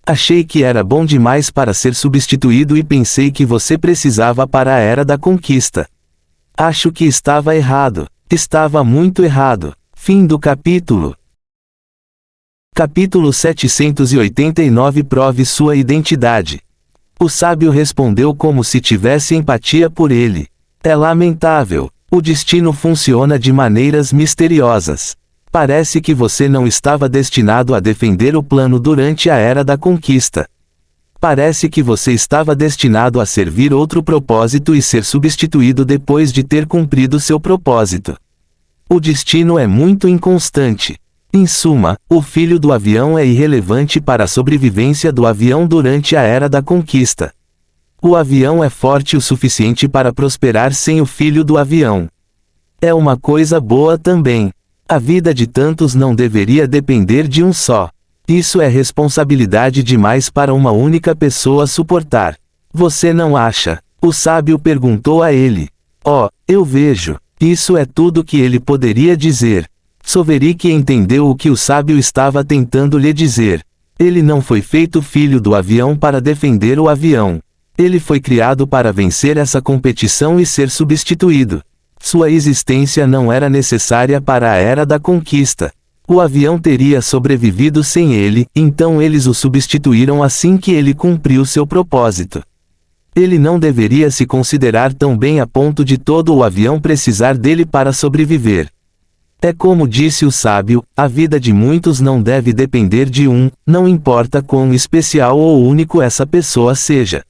Achei que era bom demais para ser substituído e pensei que você precisava para a Era da Conquista. Acho que estava errado. Estava muito errado. Fim do capítulo. Capítulo 789. Prove sua identidade. O sábio respondeu como se tivesse empatia por ele. É lamentável. O destino funciona de maneiras misteriosas. Parece que você não estava destinado a defender o plano durante a Era da Conquista. Parece que você estava destinado a servir outro propósito e ser substituído depois de ter cumprido seu propósito. O destino é muito inconstante. Em suma, o filho do avião é irrelevante para a sobrevivência do avião durante a Era da Conquista. O avião é forte o suficiente para prosperar sem o filho do avião. É uma coisa boa também. A vida de tantos não deveria depender de um só. Isso é responsabilidade demais para uma única pessoa suportar. Você não acha? O sábio perguntou a ele. Oh, eu vejo. Isso é tudo que ele poderia dizer. Soverik entendeu o que o sábio estava tentando lhe dizer. Ele não foi feito filho do avião para defender o avião. Ele foi criado para vencer essa competição e ser substituído. Sua existência não era necessária para a Era da Conquista. O avião teria sobrevivido sem ele, então eles o substituíram assim que ele cumpriu seu propósito. Ele não deveria se considerar tão bem a ponto de todo o avião precisar dele para sobreviver. É como disse o sábio, a vida de muitos não deve depender de um, não importa quão especial ou único essa pessoa seja.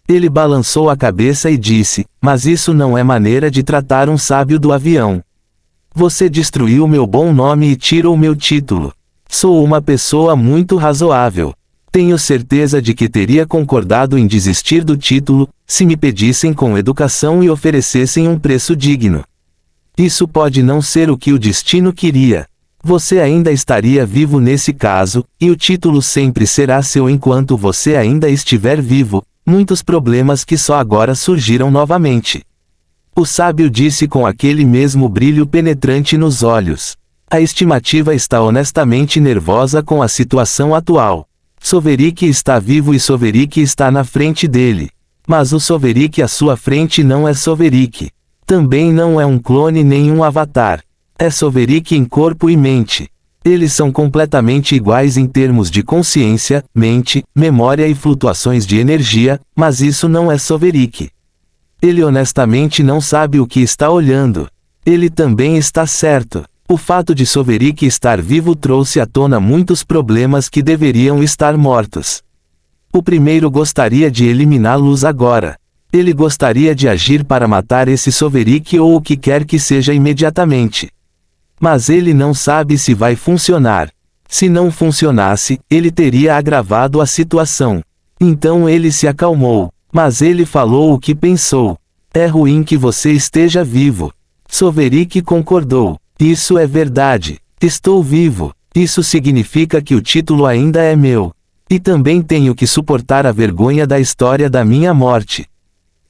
Ele balançou a cabeça e disse, mas isso não é maneira de tratar um sábio do avião. Você destruiu meu bom nome e tirou meu título. Sou uma pessoa muito razoável. Tenho certeza de que teria concordado em desistir do título, se me pedissem com educação e oferecessem um preço digno. Isso pode não ser o que o destino queria. Você ainda estaria vivo nesse caso, e o título sempre será seu enquanto você ainda estiver vivo. Muitos problemas que só agora surgiram novamente. O sábio disse com aquele mesmo brilho penetrante nos olhos. A estimativa está honestamente nervosa com a situação atual. Soverik está vivo e Soverik está na frente dele. Mas o Soverik à sua frente não é Soverik. Também não é um clone nem um avatar. É Soverik em corpo e mente. Eles são completamente iguais em termos de consciência, mente, memória e flutuações de energia, mas isso não é Soverik. Ele honestamente não sabe o que está olhando. Ele também está certo. O fato de Soverik estar vivo trouxe à tona muitos problemas que deveriam estar mortos. O primeiro gostaria de eliminá-los agora. Ele gostaria de agir para matar esse Soverik ou o que quer que seja imediatamente. Mas ele não sabe se vai funcionar. Se não funcionasse, ele teria agravado a situação. Então ele se acalmou. Mas ele falou o que pensou. É ruim que você esteja vivo. Soverik concordou. Isso é verdade. Estou vivo. Isso significa que o título ainda é meu. E também tenho que suportar a vergonha da história da minha morte.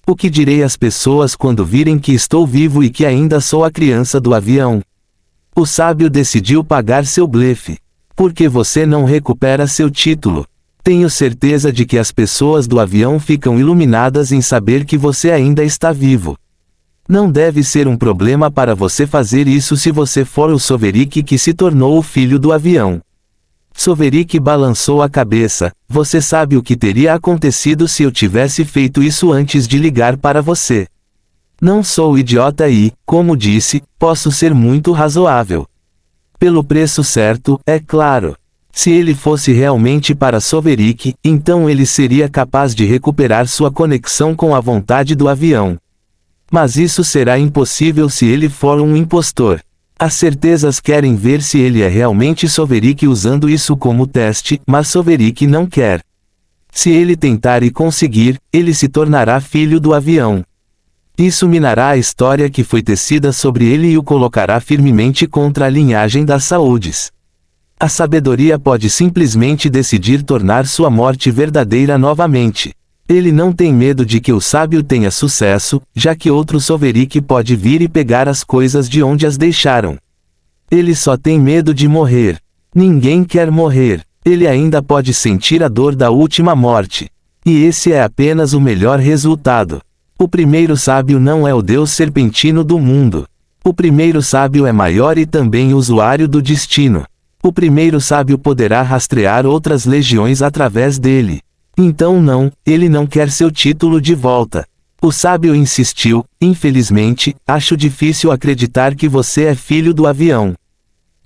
O que direi às pessoas quando virem que estou vivo e que ainda sou a criança do avião? O sábio decidiu pagar seu blefe. Por que você não recupera seu título? Tenho certeza de que as pessoas do avião ficam iluminadas em saber que você ainda está vivo. Não deve ser um problema para você fazer isso se você for o Soverik que se tornou o filho do avião. Soverik balançou a cabeça. Você sabe o que teria acontecido se eu tivesse feito isso antes de ligar para você. Não sou idiota e, como disse, posso ser muito razoável. Pelo preço certo, é claro. Se ele fosse realmente para Soverik, então ele seria capaz de recuperar sua conexão com a vontade do avião. Mas isso será impossível se ele for um impostor. As certezas querem ver se ele é realmente Soverik usando isso como teste, mas Soverik não quer. Se ele tentar e conseguir, ele se tornará filho do avião. Isso minará a história que foi tecida sobre ele e o colocará firmemente contra a linhagem das saúdes. A sabedoria pode simplesmente decidir tornar sua morte verdadeira novamente. Ele não tem medo de que o sábio tenha sucesso, já que outro Soverik pode vir e pegar as coisas de onde as deixaram. Ele só tem medo de morrer. Ninguém quer morrer. Ele ainda pode sentir a dor da última morte. E esse é apenas o melhor resultado. O primeiro sábio não é o deus serpentino do mundo. O primeiro sábio é maior e também usuário do destino. O primeiro sábio poderá rastrear outras legiões através dele. Então não, ele não quer seu título de volta. O sábio insistiu, infelizmente, acho difícil acreditar que você é filho do avião.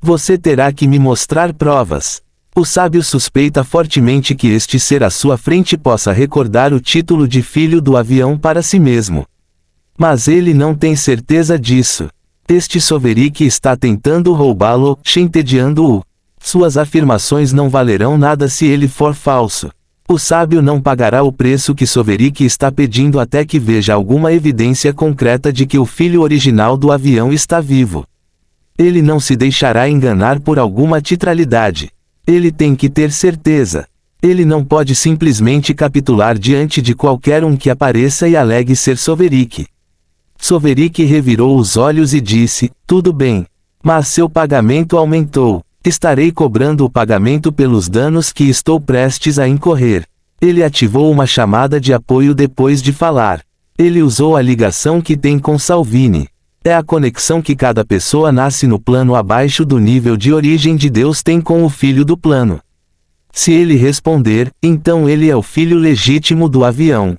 Você terá que me mostrar provas. O sábio suspeita fortemente que este ser à sua frente possa recordar o título de filho do avião para si mesmo. Mas ele não tem certeza disso. Este Soverik está tentando roubá-lo, chantageando-o. Suas afirmações não valerão nada se ele for falso. O sábio não pagará o preço que Soverik está pedindo até que veja alguma evidência concreta de que o filho original do avião está vivo. Ele não se deixará enganar por alguma titralidade. Ele tem que ter certeza. Ele não pode simplesmente capitular diante de qualquer um que apareça e alegue ser Soverik. Soverik revirou os olhos e disse, tudo bem. Mas seu pagamento aumentou. Estarei cobrando o pagamento pelos danos que estou prestes a incorrer. Ele ativou uma chamada de apoio depois de falar. Ele usou a ligação que tem com Salvini. É a conexão que cada pessoa nasce no plano abaixo do nível de origem de Deus tem com o filho do plano. Se ele responder, então ele é o filho legítimo do avião.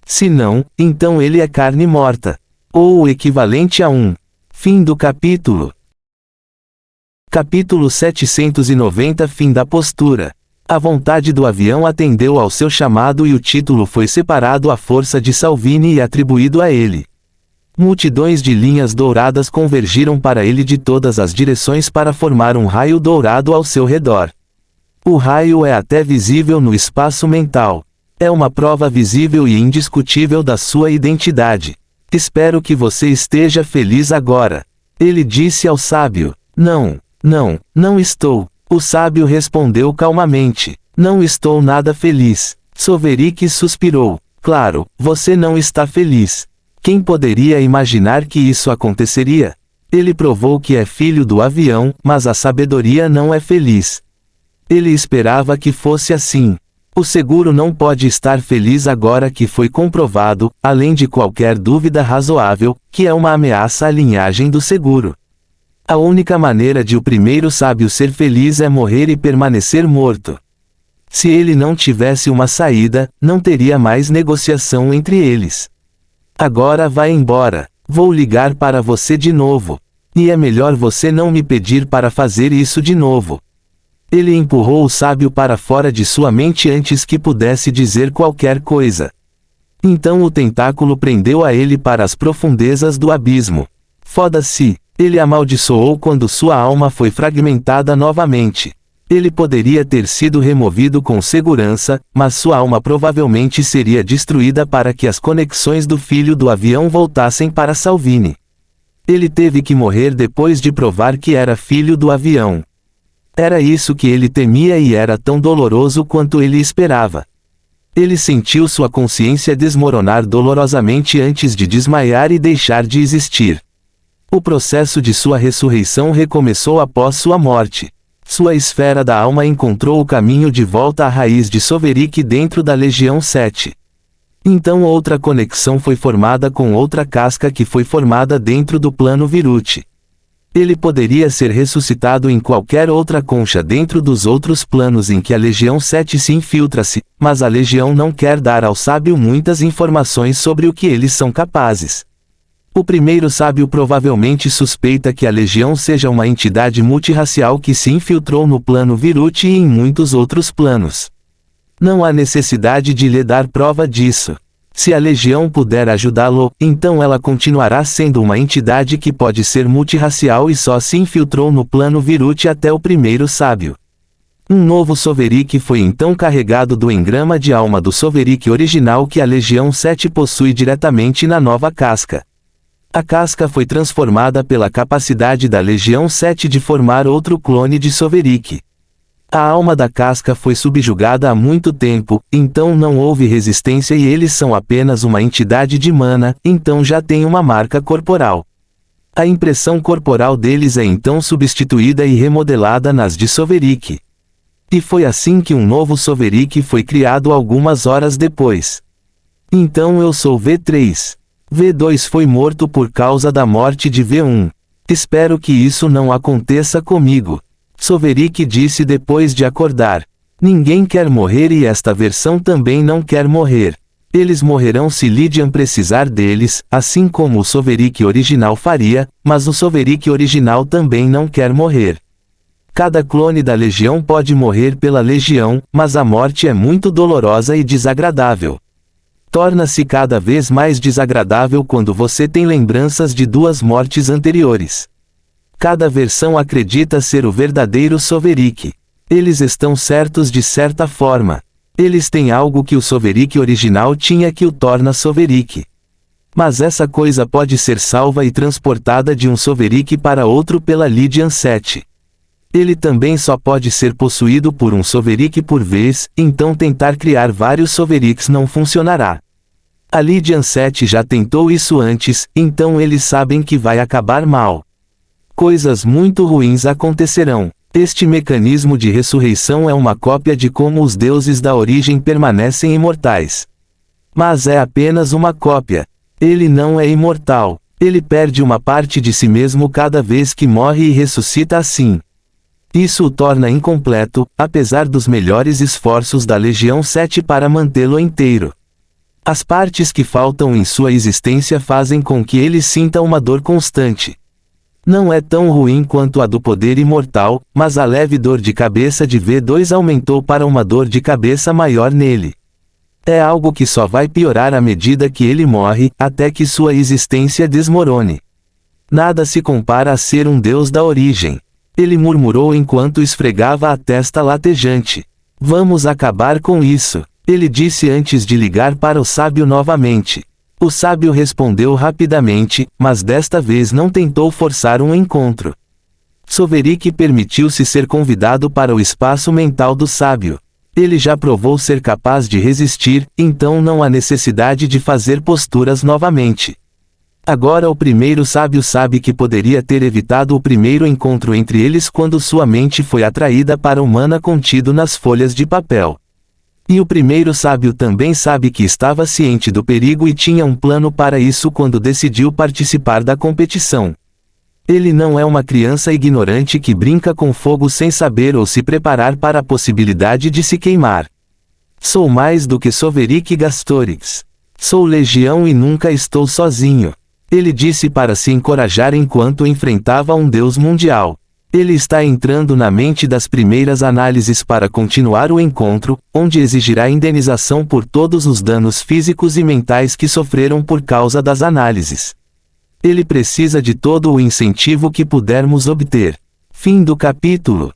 Se não, então ele é carne morta. Ou o equivalente a um. Fim do capítulo. Capítulo 790. Fim da postura. A vontade do avião atendeu ao seu chamado e o título foi separado à força de Salvini e atribuído a ele. Multidões de linhas douradas convergiram para ele de todas as direções para formar um raio dourado ao seu redor. O raio é até visível no espaço mental. É uma prova visível e indiscutível da sua identidade. Espero que você esteja feliz agora. Ele disse ao sábio. Não estou. O sábio respondeu calmamente. Não estou nada feliz. Soverik suspirou. Claro, você não está feliz. Quem poderia imaginar que isso aconteceria? Ele provou que é filho do avião, mas a sabedoria não é feliz. Ele esperava que fosse assim. O seguro não pode estar feliz agora que foi comprovado, além de qualquer dúvida razoável, que é uma ameaça à linhagem do seguro. A única maneira de o primeiro sábio ser feliz é morrer e permanecer morto. Se ele não tivesse uma saída, não teria mais negociação entre eles. Agora vá embora. Vou ligar para você de novo. E é melhor você não me pedir para fazer isso de novo. Ele empurrou o sábio para fora de sua mente antes que pudesse dizer qualquer coisa. Então o tentáculo prendeu a ele para as profundezas do abismo. Foda-se. Ele amaldiçoou quando sua alma foi fragmentada novamente. Ele poderia ter sido removido com segurança, mas sua alma provavelmente seria destruída para que as conexões do filho do avião voltassem para Salvini. Ele teve que morrer depois de provar que era filho do avião. Era isso que ele temia e era tão doloroso quanto ele esperava. Ele sentiu sua consciência desmoronar dolorosamente antes de desmaiar e deixar de existir. O processo de sua ressurreição recomeçou após sua morte. Sua esfera da alma encontrou o caminho de volta à raiz de Soverik dentro da Legião 7. Então outra conexão foi formada com outra casca que foi formada dentro do plano Viruti. Ele poderia ser ressuscitado em qualquer outra concha dentro dos outros planos em que a Legião 7 se infiltra-se, mas a Legião não quer dar ao sábio muitas informações sobre o que eles são capazes. O primeiro sábio provavelmente suspeita que a Legião seja uma entidade multirracial que se infiltrou no plano Viruti e em muitos outros planos. Não há necessidade de lhe dar prova disso. Se a Legião puder ajudá-lo, então ela continuará sendo uma entidade que pode ser multirracial e só se infiltrou no plano Viruti até o primeiro sábio. Um novo Soverik foi então carregado do engrama de alma do Soverik original que a Legião 7 possui diretamente na nova casca. A casca foi transformada pela capacidade da Legião 7 de formar outro clone de Soverik. A alma da casca foi subjugada há muito tempo, então não houve resistência e eles são apenas uma entidade de mana, então já tem uma marca corporal. A impressão corporal deles é então substituída e remodelada nas de Soverik. E foi assim que um novo Soverik foi criado algumas horas depois. Então eu sou V3. V2 foi morto por causa da morte de V1. Espero que isso não aconteça comigo. Soverik disse depois de acordar. Ninguém quer morrer e esta versão também não quer morrer. Eles morrerão se Lydian precisar deles, assim como o Soverik original faria, mas o Soverik original também não quer morrer. Cada clone da Legião pode morrer pela Legião, mas a morte é muito dolorosa e desagradável. Torna-se cada vez mais desagradável quando você tem lembranças de duas mortes anteriores. Cada versão acredita ser o verdadeiro Soverik. Eles estão certos de certa forma. Eles têm algo que o Soverik original tinha que o torna Soverik. Mas essa coisa pode ser salva e transportada de um Soverik para outro pela Lydian 7. Ele também só pode ser possuído por um Soverik por vez, então tentar criar vários Soveriks não funcionará. A Lydian 7 já tentou isso antes, então eles sabem que vai acabar mal. Coisas muito ruins acontecerão. Este mecanismo de ressurreição é uma cópia de como os deuses da origem permanecem imortais. Mas é apenas uma cópia. Ele não é imortal. Ele perde uma parte de si mesmo cada vez que morre e ressuscita assim. Isso o torna incompleto, apesar dos melhores esforços da Legião 7 para mantê-lo inteiro. As partes que faltam em sua existência fazem com que ele sinta uma dor constante. Não é tão ruim quanto a do poder imortal, mas a leve dor de cabeça de V2 aumentou para uma dor de cabeça maior nele. É algo que só vai piorar à medida que ele morre, até que sua existência desmorone. Nada se compara a ser um deus da origem. Ele murmurou enquanto esfregava a testa latejante. Vamos acabar com isso, ele disse antes de ligar para o sábio novamente. O sábio respondeu rapidamente, mas desta vez não tentou forçar um encontro. Soverik permitiu-se ser convidado para o espaço mental do sábio. Ele já provou ser capaz de resistir, então não há necessidade de fazer posturas novamente. Agora o primeiro sábio sabe que poderia ter evitado o primeiro encontro entre eles quando sua mente foi atraída para o mana contido nas folhas de papel. E o primeiro sábio também sabe que estava ciente do perigo e tinha um plano para isso quando decidiu participar da competição. Ele não é uma criança ignorante que brinca com fogo sem saber ou se preparar para a possibilidade de se queimar. Sou mais do que Soverik Gastorix. Sou legião e nunca estou sozinho. Ele disse para se encorajar enquanto enfrentava um deus mundial. Ele está entrando na mente das primeiras análises para continuar o encontro, onde exigirá indenização por todos os danos físicos e mentais que sofreram por causa das análises. Ele precisa de todo o incentivo que pudermos obter. Fim do capítulo.